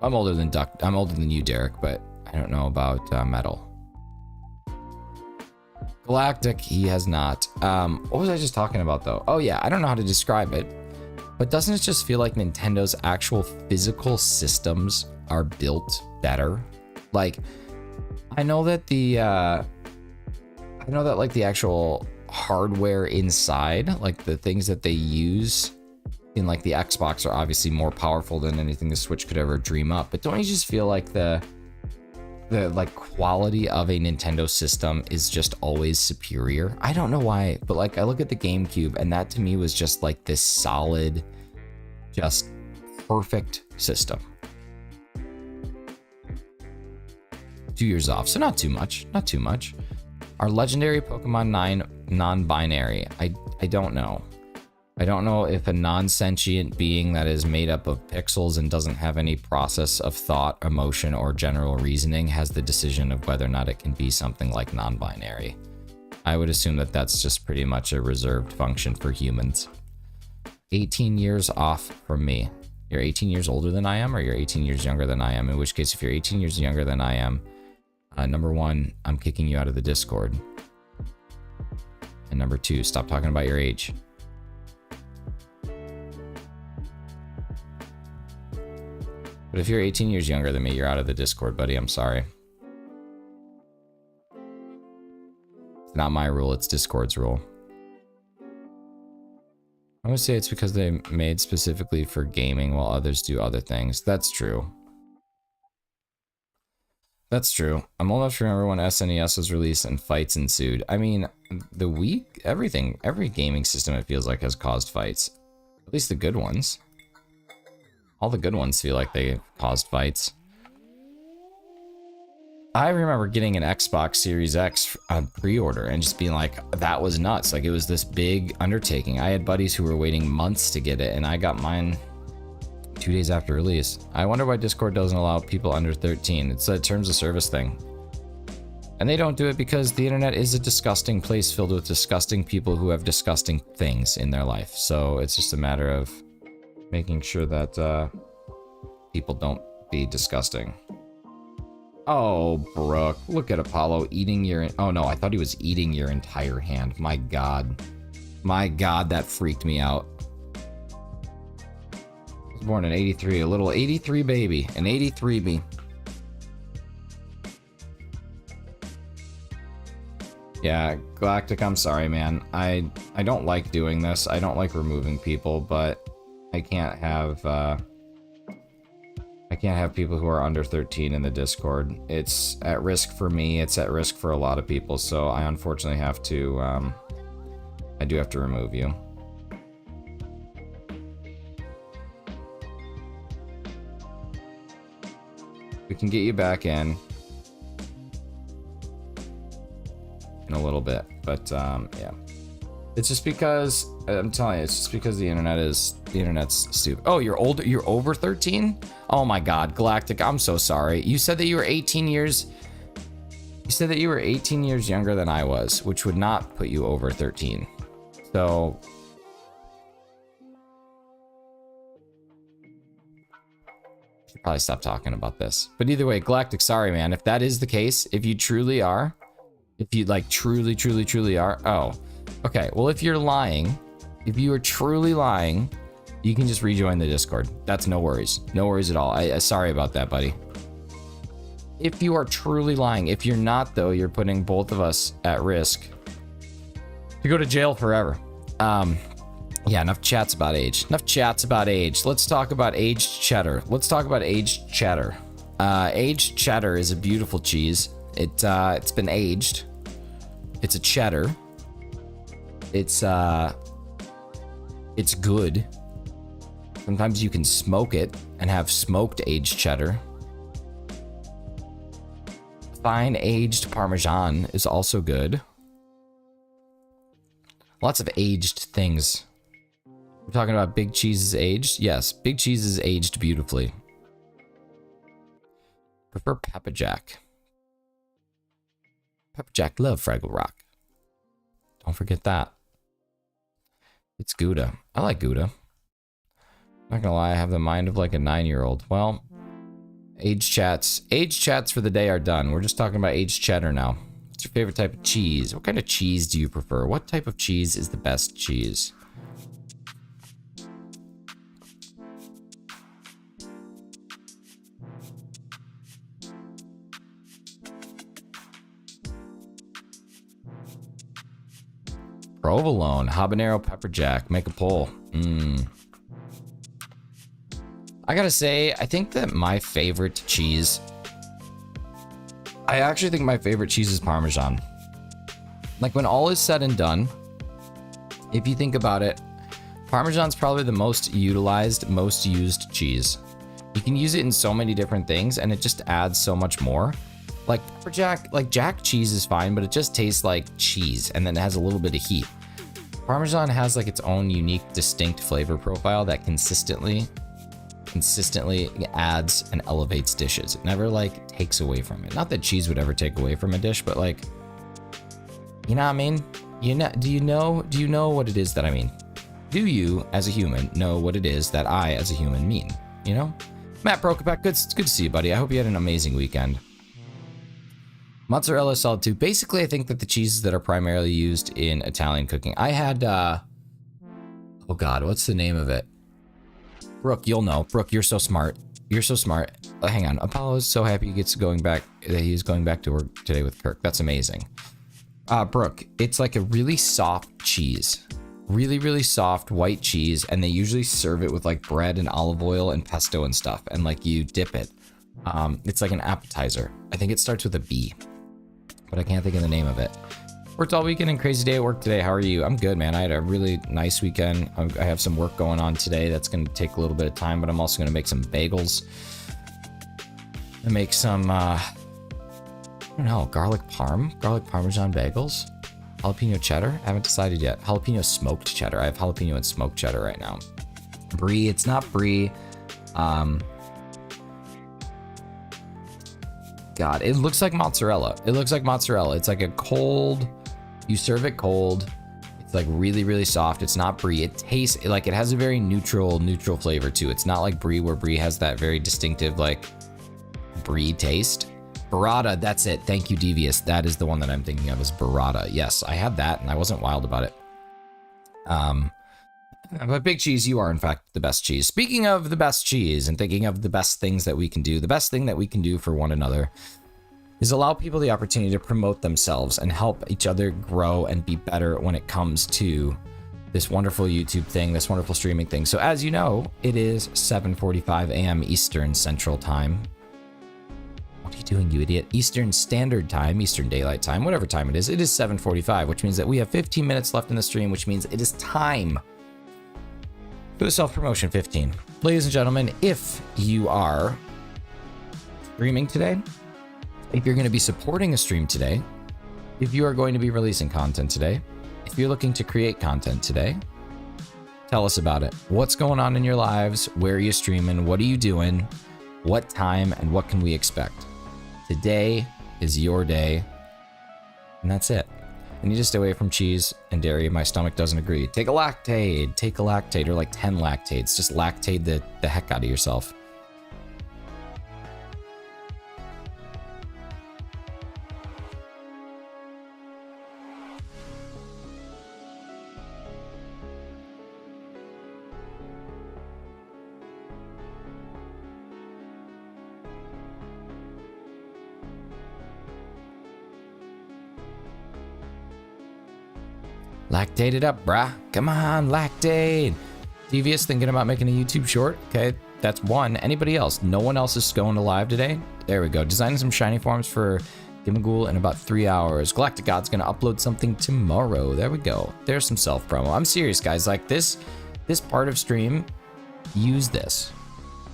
I'm older than you, Derek, but I don't know about Metal. Galactic, he has not. What was I just talking about though? Oh yeah, I don't know how to describe it, but doesn't it just feel like Nintendo's actual physical systems are built better? Like, I know that the actual hardware inside, like the things that they use in like the Xbox are obviously more powerful than anything the Switch could ever dream up. But don't you just feel like the like quality of a Nintendo system is just always superior? I don't know why, but like I look at the GameCube and that to me was just like this solid, just perfect system. 2 years off, so not too much, not too much. Are legendary Pokemon 9 non-binary? I don't know. I don't know if a non-sentient being that is made up of pixels and doesn't have any process of thought, emotion, or general reasoning has the decision of whether or not it can be something like non-binary. I would assume that that's just pretty much a reserved function for humans. 18 years off from me. You're 18 years older than I am, or you're 18 years younger than I am? In which case, if you're 18 years younger than I am, number 1, I'm kicking you out of the Discord. And number 2, stop talking about your age. But if you're 18 years younger than me, you're out of the Discord, buddy. I'm sorry. It's not my rule, it's Discord's rule. I would say it's because they made specifically for gaming while others do other things. That's true. That's true. I'm old enough to remember when SNES was released and fights ensued. I mean, the Wii, everything, every gaming system it feels like has caused fights. At least the good ones. All the good ones feel like they caused fights. I remember getting an Xbox Series X on pre-order and just being like, that was nuts. Like, it was this big undertaking. I had buddies who were waiting months to get it, and I got mine 2 days after release. I wonder why Discord doesn't allow people under 13. It's a terms of service thing. And they don't do it because the internet is a disgusting place filled with disgusting people who have disgusting things in their life. So it's just a matter of Making sure that people don't be disgusting. Oh, Brooke, look at Apollo eating your... Oh no, I thought he was eating your entire hand. My God. My God, that freaked me out. I was born in 83, a little 83 baby, an 83 me. Yeah, Galactic, I'm sorry, man. I don't like doing this. I don't like removing people, but I can't have people who are under 13 in the Discord. It's at risk for me. It's at risk for a lot of people. So I unfortunately have to, I do have to remove you. We can get you back in a little bit, but yeah. It's just because I'm telling you, it's just because the internet's stupid. Oh, you're older. You're over 13. Oh my God, Galactic. I'm so sorry. You said that you were 18 years. You said that you were 18 years younger than I was, which would not put you over 13. So should probably stop talking about this. But either way, Galactic, sorry, man. If that is the case, if you truly are, if you like truly are, oh. Okay, well, if you're lying, if you are truly lying, you can just rejoin the Discord. That's no worries. No worries at all. I sorry about that, buddy. If you are truly lying. If you're not, though, you're putting both of us at risk to go to jail forever. Yeah, enough chats about age. Enough chats about age. Let's talk about aged cheddar. Let's talk about aged cheddar. Aged cheddar is a beautiful cheese. It's been aged. It's a cheddar. It's good. Sometimes you can smoke it and have smoked aged cheddar. Fine aged Parmesan is also good. Lots of aged things. We're talking about big cheeses aged? Yes, big cheeses aged beautifully. Prefer Pepper Jack. Pepper Jack love Fraggle Rock. Don't forget that. It's Gouda. I like Gouda. Not gonna lie, I have the mind of like a 9-year-old. Well, age chats for the day are done. We're just talking about aged cheddar now. What's your favorite type of cheese? What kind of cheese do you prefer? What type of cheese is the best cheese? Provolone, habanero, pepper jack. Make a poll. I gotta say, I think that my favorite cheese... I actually think my favorite cheese is Parmesan. Like, when all is said and done, if you think about it, Parmesan's probably the most utilized, most used cheese. You can use it in so many different things, and it just adds so much more. Like pepper jack, like jack cheese is fine, but it just tastes like cheese, and then it has a little bit of heat. Parmesan has like its own unique, distinct flavor profile that consistently adds and elevates dishes. It never like takes away from it. Not that cheese would ever take away from a dish, but like, you know what I mean? Do you know what it is that I mean? Do you, as a human, know what it is that I, as a human, mean? You know? Matt Prokopek, good to see you, buddy. I hope you had an amazing weekend. Mozzarella solid too. Basically, I think that the cheeses that are primarily used in Italian cooking. I had, oh God, what's the name of it? Brooke, you'll know. Brooke, you're so smart. You're so smart. Hang on. Apollo is so happy he gets going back. That he's going back to work today with Kirk. That's amazing. Brooke, it's like a really soft cheese. Really, really soft white cheese. And they usually serve it with like bread and olive oil and pesto and stuff. And like you dip it. It's like an appetizer. I think it starts with a B. But I can't think of the name of it. Worked all weekend and crazy day at work today. How are you? I'm good, man. I had a really nice weekend. I have some work going on today that's going to take a little bit of time, but I'm also going to make some bagels. And make some, I don't know, garlic parmesan bagels? Jalapeno cheddar? I haven't decided yet. Jalapeno smoked cheddar. I have jalapeno and smoked cheddar right now. Brie, it's not brie. God, it looks like mozzarella. It looks like mozzarella. It's like a cold, you serve it cold. It's like really, really soft. It's not brie. It tastes like it has a very neutral flavor too. It's not like brie, where brie has that very distinctive like brie taste. Burrata, that's it. Thank you, Devious. That is the one that I'm thinking of, is burrata. Yes, I had that and I wasn't wild about it. But Big Cheese, you are in fact the best cheese. Speaking of the best cheese and thinking of the best things that we can do, the best thing that we can do for one another is allow people the opportunity to promote themselves and help each other grow and be better when it comes to this wonderful YouTube thing, this wonderful streaming thing. So as you know, it is 7:45 a.m. Eastern Central Time. What are you doing, you idiot? Eastern Standard Time, Eastern Daylight Time, whatever time it is 7:45, which means that we have 15 minutes left in the stream, which means it is time for the self-promotion 15. Ladies and gentlemen, if you are streaming today, if you're going to be supporting a stream today, if you are going to be releasing content today, if you're looking to create content today, tell us about it. What's going on in your lives? Where are you streaming? What are you doing? What time? And what can we expect? Today is your day. And that's it. I need to stay away from cheese and dairy. My stomach doesn't agree. Take a lactate. Take a lactate, or like 10 lactates. Just lactate the heck out of yourself. Lactate it up, brah. Come on, lactate. Devious thinking about making a YouTube short. Okay, that's one. Anybody else? No one else is going to live today? There we go. Designing some shiny forms for Gimagool in about 3 hours. Galactic God's gonna upload something tomorrow. There we go. There's some self-promo. I'm serious, guys. Like this part of stream, use this.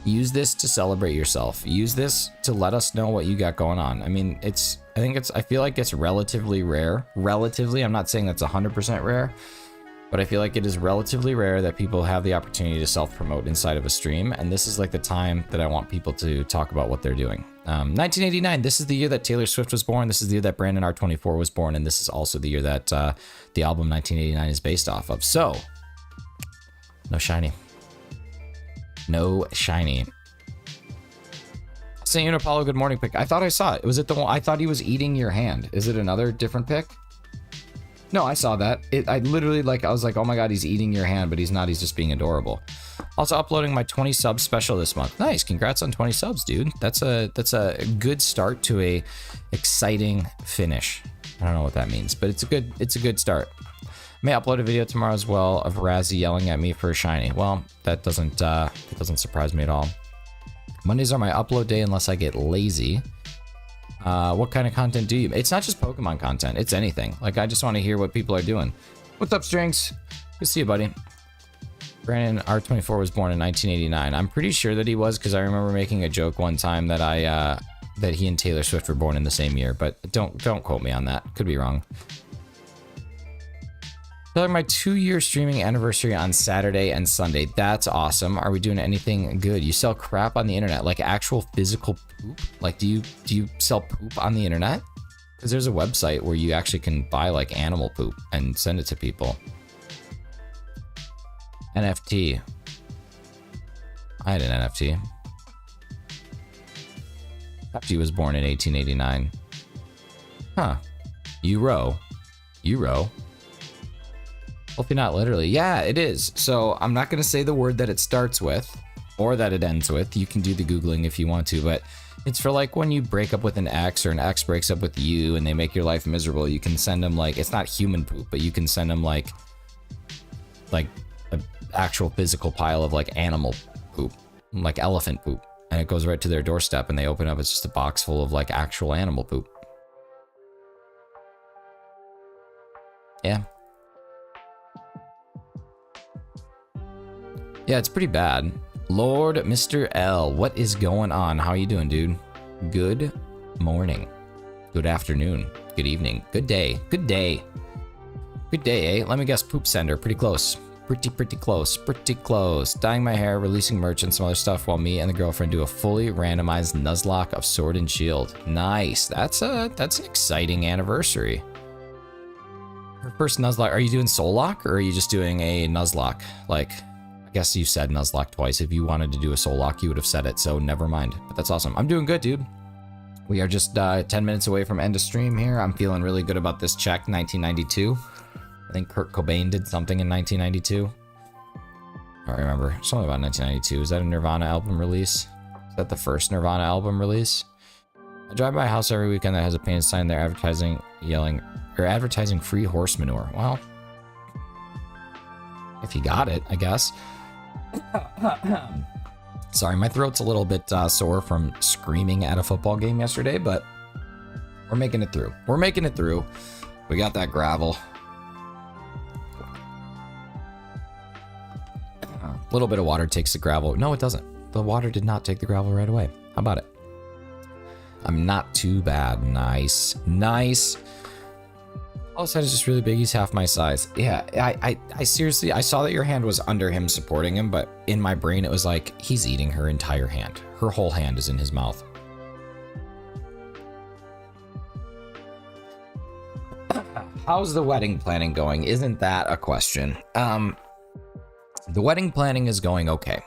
Use this to celebrate yourself. Use this to let us know what you got going on. I mean, I feel like it's relatively rare. Relatively, I'm not saying that's 100% rare, but I feel like it is relatively rare that people have the opportunity to self-promote inside of a stream. And this is like the time that I want people to talk about what they're doing. 1989, this is the year that Taylor Swift was born. This is the year that Brandon R24 was born. And this is also the year that the album 1989 is based off of. So, no shiny. No shiny. St. Apollo, good morning pick. I thought I saw it. Was it the one? I thought he was eating your hand. Is it another different pick? No, I saw that. I literally I was like, oh my god, he's eating your hand, but he's not. He's just being adorable. Also uploading my 20 subs special this month. Nice, congrats on 20 subs, dude. That's a good start to a exciting finish. I don't know what that means, but it's a good start. May upload a video tomorrow as well of Razzie yelling at me for a shiny. Well, that doesn't surprise me at all. Mondays are my upload day unless I get lazy. What kind of content do you? It's not just Pokemon content. It's anything. Like, I just want to hear what people are doing. What's up, Strings? Good to see you, buddy. Brandon R24 was born in 1989. I'm pretty sure that he was, because I remember making a joke one time that that he and Taylor Swift were born in the same year. But don't quote me on that. Could be wrong. My 2-year streaming anniversary on Saturday and Sunday. That's awesome. Are we doing anything good? You sell crap on the internet, like actual physical poop? Like, do you sell poop on the internet? Because there's a website where you actually can buy like animal poop and send it to people. NFT. I had an NFT. NFT was born in 1889. Huh. Euro. Hopefully not literally. Yeah, it is. So I'm not going to say the word that it starts with or that it ends with. You can do the Googling if you want to, but it's for like when you break up with an ex or an ex breaks up with you and they make your life miserable, you can send them like, it's not human poop, but you can send them like an actual physical pile of like animal poop, like elephant poop. And it goes right to their doorstep and they open up. It's just a box full of like actual animal poop. Yeah. Yeah, it's pretty bad. Lord Mr. L, what is going on? How you doing, dude? Good morning. Good afternoon. Good evening. Good day. Good day. Good day, eh? Let me guess, poop sender. Pretty close. Pretty close. Pretty close. Dyeing my hair, releasing merch, and some other stuff while me and the girlfriend do a fully randomized Nuzlocke of Sword and Shield. Nice. That's an exciting anniversary. First Nuzlocke. Are you doing Soul Lock or are you just doing a Nuzlocke? Like, I guess you said Nuzlocke twice. If you wanted to do a Soul Lock, you would have said it, so never mind. But that's awesome. I'm doing good, dude. We are just 10 minutes away from end of stream here. I'm feeling really good about this check, 1992. I think Kurt Cobain did something in 1992. I don't remember. Something about 1992. Is that a Nirvana album release? Is that the first Nirvana album release? I drive by a house every weekend that has a painted sign there advertising, advertising free horse manure. Well, if you got it, I guess. Sorry, my throat's a little bit sore from screaming at a football game yesterday, but we're making it through. We're making it through. We got that gravel. A little bit of water takes the gravel. No, it doesn't. The water did not take the gravel right away. How about it? I'm not too bad. Nice. Nice. All of a sudden, it's just really big. He's half my size. Yeah, I seriously, I saw that your hand was under him supporting him, but in my brain, it was like, he's eating her entire hand. Her whole hand is in his mouth. How's the wedding planning going? Isn't that a question? The wedding planning is going okay.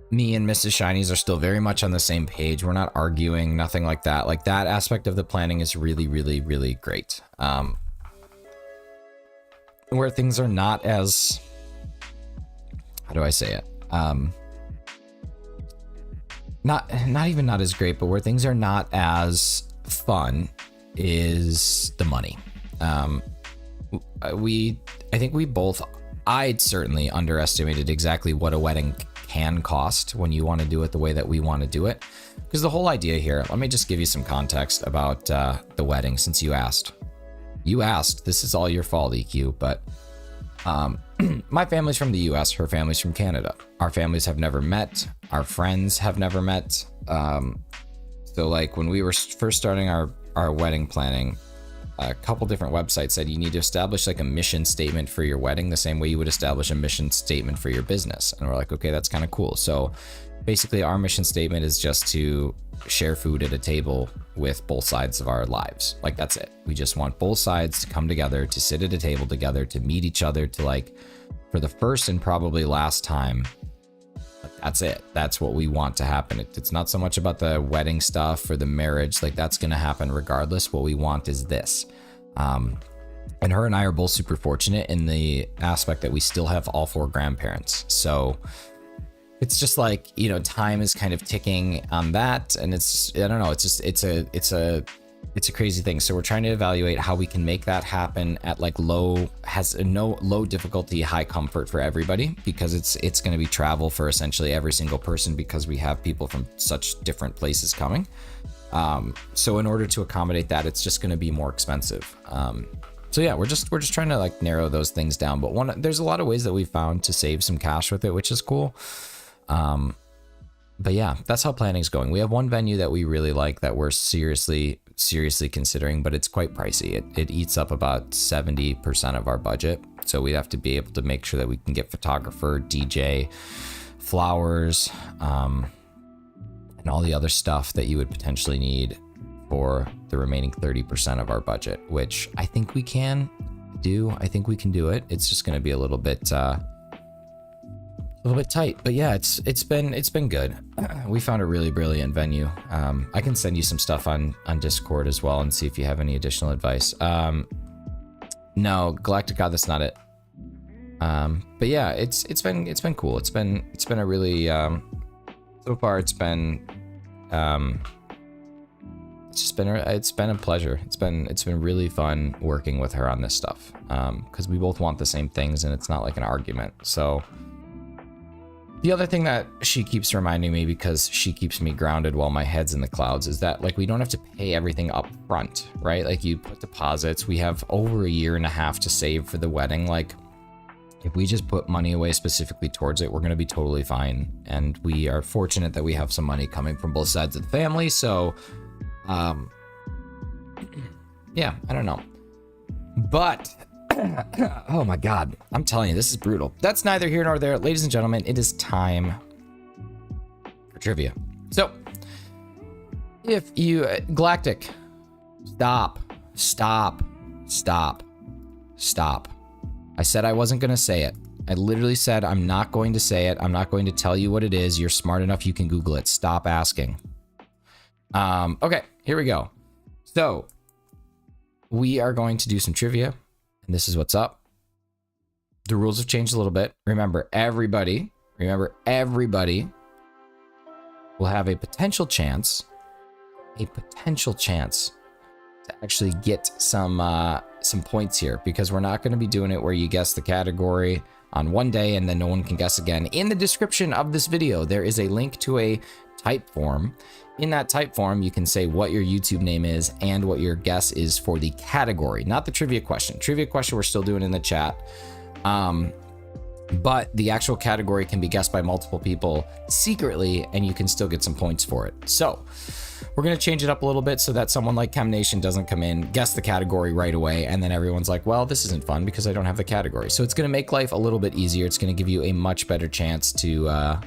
Me and Mrs. Shinies are still very much on the same page. We're not arguing, nothing like that. Like, that aspect of the planning is really, really, really great. Where things are not as, how do I say it? Not even not as great, but where things are not as fun is the money. I think we both, I'd certainly underestimated exactly what a wedding can cost when you want to do it the way that we want to do it. Because the whole idea here, let me just give you some context about the wedding since you asked. You asked, this is all your fault, EQ, but my family's from the US, her family's from Canada. Our families have never met, our friends have never met. So like when we were first starting our wedding planning, a couple different websites said you need to establish like a mission statement for your wedding the same way you would establish a mission statement for your business. And we're like, okay, that's kind of cool. So basically our mission statement is just to share food at a table with both sides of our lives. Like, that's it. We just want both sides to come together, to sit at a table together, to meet each other, to like, for the first and probably last time. That's it. That's what we want to happen. It's not so much about the wedding stuff or the marriage. Like, that's going to happen regardless. What we want is this. And her and I are both super fortunate in the aspect that we still have all four grandparents. So it's just like, you know, time is kind of ticking on that. And it's, I don't know, it's just, it's a crazy thing. So we're trying to evaluate how we can make that happen at like low difficulty, high comfort for everybody, because it's going to be travel for essentially every single person because we have people from such different places coming. So in order to accommodate that, it's just going to be more expensive. So yeah, we're just trying to like narrow those things down. But there's a lot of ways that we found to save some cash with it, which is cool. But yeah, that's how planning's going. We have one venue that we really like that we're seriously considering, but it's quite pricey. It eats up about 70% of our budget. So we'd have to be able to make sure that we can get photographer, DJ, flowers, and all the other stuff that you would potentially need for the remaining 30% of our budget, which I think we can do. I think we can do it. It's just going to be a little bit tight, but yeah, it's been good. We found a really brilliant venue. I can send you some stuff on Discord as well and see if you have any additional advice. No, Galactic God, that's not it. But yeah, it's been cool. It's been a really so far it's been it's been a pleasure. It's been really fun working with her on this stuff, because we both want the same things and it's not like an argument. So the other thing that she keeps reminding me, because she keeps me grounded while my head's in the clouds, is that like we don't have to pay everything up front, right? Like, you put deposits. We have over a year and a half to save for the wedding. Like, if we just put money away specifically towards it, we're going to be totally fine. And we are fortunate that we have some money coming from both sides of the family. So, yeah, I don't know. But oh my God, I'm telling you, this is brutal. That's neither here nor there. Ladies and gentlemen, it is time for trivia. So if you, Galactic, stop. Stop. Stop. I said I wasn't going to say it. I literally said I'm not going to say it. I'm not going to tell you what it is. You're smart enough. You can Google it. Stop asking. Okay, here we go. So we are going to do some trivia. And this is what's up. The rules have changed a little bit. Remember, everybody will have a potential chance to actually get some points here, because we're not going to be doing it where you guess the category on one day and then no one can guess again. In the description of this video, there is a link to a type form. In that type form, you can say what your YouTube name is and what your guess is for the category, not the trivia question. Trivia question we're still doing in the chat. But the actual category can be guessed by multiple people secretly, and you can still get some points for it. So we're going to change it up a little bit so that someone like Chem Nation doesn't come in, guess the category right away, and then everyone's like, well, this isn't fun because I don't have the category. So it's going to make life a little bit easier. It's going to give you a much better chance to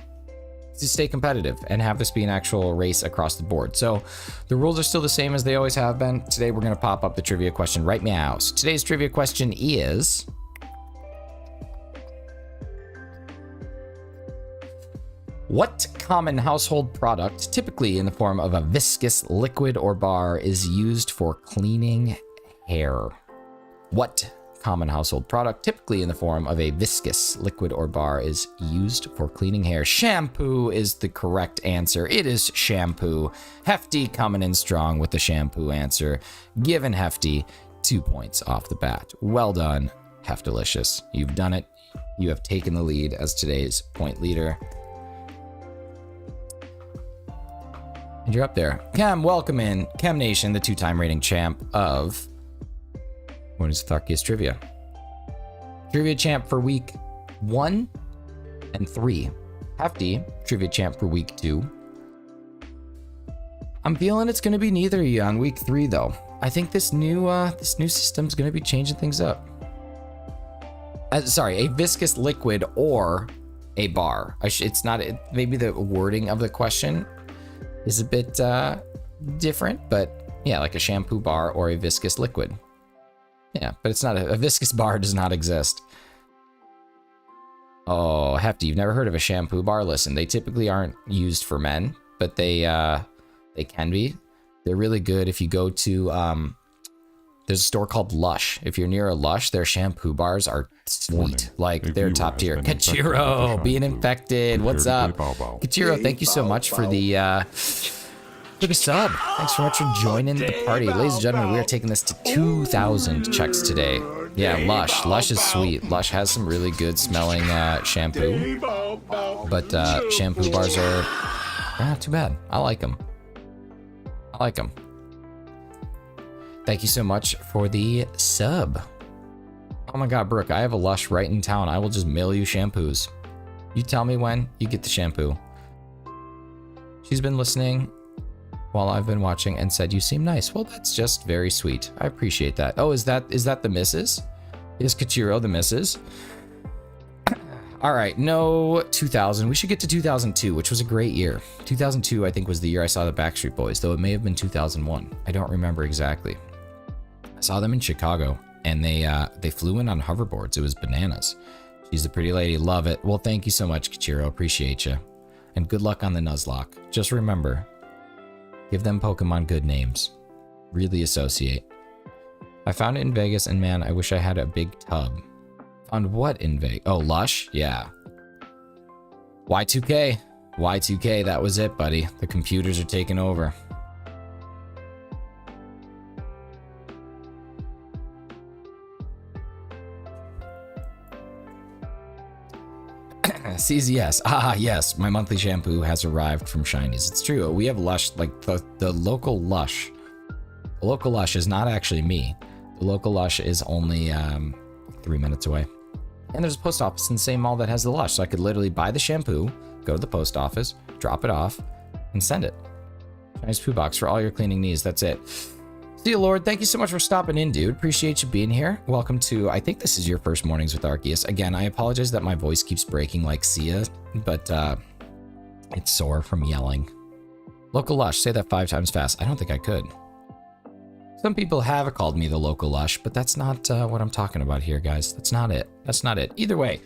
stay competitive and have this be an actual race across the board. So the rules are still the same as they always have been. Today we're going to pop up the trivia question right meow. So today's trivia question is... what common household product, typically in the form of a viscous liquid or bar, is used for cleaning hair? What common household product, typically in the form of a viscous liquid or bar, is used for cleaning hair? Shampoo is the correct answer. It is shampoo. Hefty coming in strong with the shampoo answer. Giving Hefty 2 points off the bat. Well done, Heftalicious. You've done it. You have taken the lead as today's point leader. And you're up there. Chem, welcome in. Chem Nation, the 2-time reigning champ of Mornings with Arceus Trivia. Trivia champ for week 1 and 3. Hefty, trivia champ for week 2. I'm feeling it's going to be neither of you on week 3, though. I think this new system's going to be changing things up. Sorry, a viscous liquid or a bar. It's not, maybe the wording of the question is a bit different, but yeah, like a shampoo bar or a viscous liquid. Yeah, but it's not a viscous bar does not exist. Oh, Hefty, you've never heard of a shampoo bar? Listen, they typically aren't used for men, but they can be. They're really good if you go to there's a store called Lush. If you're near a Lush, their shampoo bars are sweet. Like, they're top tier. Kachiro, being infected. What's up? Kachiro, thank you so much for the sub. Thanks so much for joining the party. Ladies and gentlemen, we are taking this to 2,000 checks today. Yeah, Lush. Lush is sweet. Lush has some really good smelling shampoo. But shampoo bars are not too bad. I like them. Thank you so much for the sub. Oh my god, Brooke, I have a Lush right in town. I will just mail you shampoos. You tell me when you get the shampoo. She's been listening while I've been watching and said, you seem nice. Well, that's just very sweet. I appreciate that. Oh, is that the missus? Is Kachiro the missus? All right, no 2000. We should get to 2002, which was a great year. 2002, I think, was the year I saw the Backstreet Boys, though it may have been 2001. I don't remember exactly. I saw them in Chicago, and they flew in on hoverboards. It was bananas. She's a pretty lady. Love it. Well, thank you so much, Kachiro. Appreciate you. And good luck on the Nuzlocke. Just remember, give them Pokemon good names. Really associate. I found it in Vegas, and man, I wish I had a big tub. Found what in Vegas? Oh, Lush? Yeah. Y2K. Y2K, that was it, buddy. The computers are taking over. CZS. Ah, yes. My monthly shampoo has arrived from Shinies. It's true. We have Lush, like the local Lush. The local Lush is not actually me. The local Lush is only 3 minutes away. And there's a post office in the same mall that has the Lush. So I could literally buy the shampoo, go to the post office, drop it off, and send it. Nice poo box for all your cleaning needs. That's it. See you, Lord. Thank you so much for stopping in, dude. Appreciate you being here. Welcome to, I think this is your first Mornings with Arceus. Again, I apologize that my voice keeps breaking like Sia, but it's sore from yelling. Local Lush, say that 5 times fast. I don't think I could. Some people have called me the local Lush, but that's not what I'm talking about here, guys. That's not it. That's not it. Either way,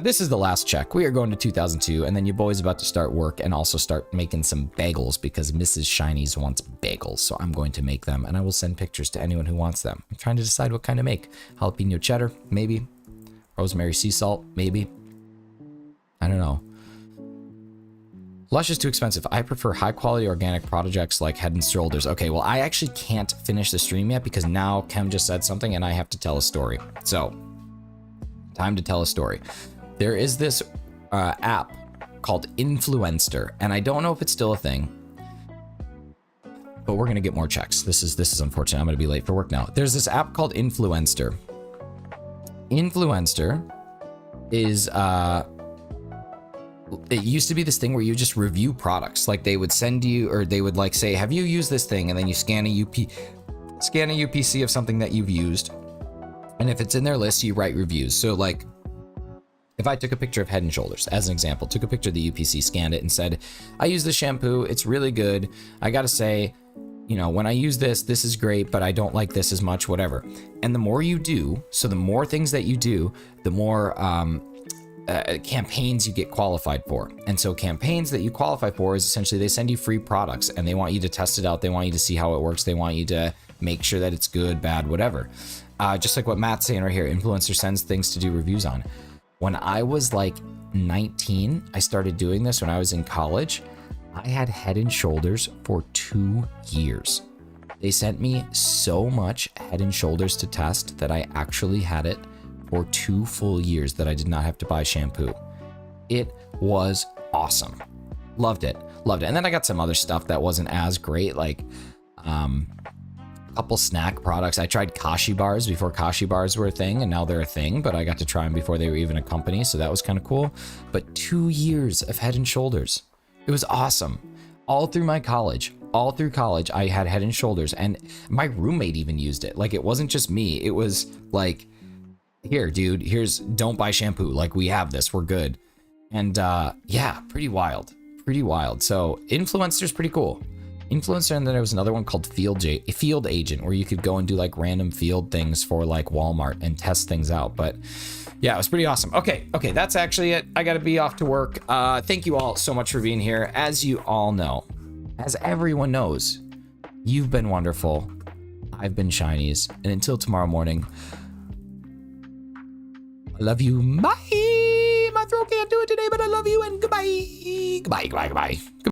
this is the last check. We are going to 2002, and then your boy's about to start work and also start making some bagels because Mrs. Shinies wants bagels. So I'm going to make them, and I will send pictures to anyone who wants them. I'm trying to decide what kind to make. Jalapeno cheddar, maybe. Rosemary sea salt, maybe. I don't know. Lush is too expensive. I prefer high quality organic projects like Head and Shoulders. Okay, well, I actually can't finish the stream yet because now Kem just said something and I have to tell a story. So, time to tell a story. There is this app called Influencer, and I don't know if it's still a thing, but we're gonna get more checks. This is unfortunate. I'm gonna be late for work now. There's this app called Influencer. Influencer is it used to be this thing where you just review products. Like they would send you, or they would like say, have you used this thing? And then you scan a UPC of something that you've used. And if it's in their list, you write reviews. So like if I took a picture of Head and Shoulders as an example, took a picture of the UPC, scanned it and said, I use the shampoo. It's really good. I got to say, you know, when I use this, this is great, but I don't like this as much, whatever. And the more you do, so the more things that you do, the more, campaigns you get qualified for. And so campaigns that you qualify for is essentially they send you free products and they want you to test it out. They want you to see how it works. They want you to make sure that it's good, bad, whatever. Just like what Matt's saying right here, Influencer sends things to do reviews on. When I was like 19, I started doing this when I was in college. I had Head and Shoulders for 2 years. They sent me so much Head and Shoulders to test that I actually had it for 2 full years that I did not have to buy shampoo. It was awesome. Loved it. Loved it. And then I got some other stuff that wasn't as great, like a couple snack products. I tried Kashi bars before Kashi bars were a thing, and now they're a thing, but I got to try them before they were even a company, so that was kind of cool. But 2 years of Head and Shoulders. It was awesome. All through my college. All through college, I had Head and Shoulders, and my roommate even used it. Like, it wasn't just me. It was like, here, dude, don't buy shampoo. Like, we have this, we're good. And yeah, pretty wild. Pretty wild. So Influencer's pretty cool. Influencer, and then there was another one called Field Agent, where you could go and do like random field things for like Walmart and test things out. But yeah, it was pretty awesome. Okay, that's actually it. I gotta be off to work. Thank you all so much for being here. As you all know, as everyone knows, you've been wonderful. I've been Shinies. And until tomorrow morning, I love you. Bye. My throat can't do it today, but I love you and goodbye. Goodbye.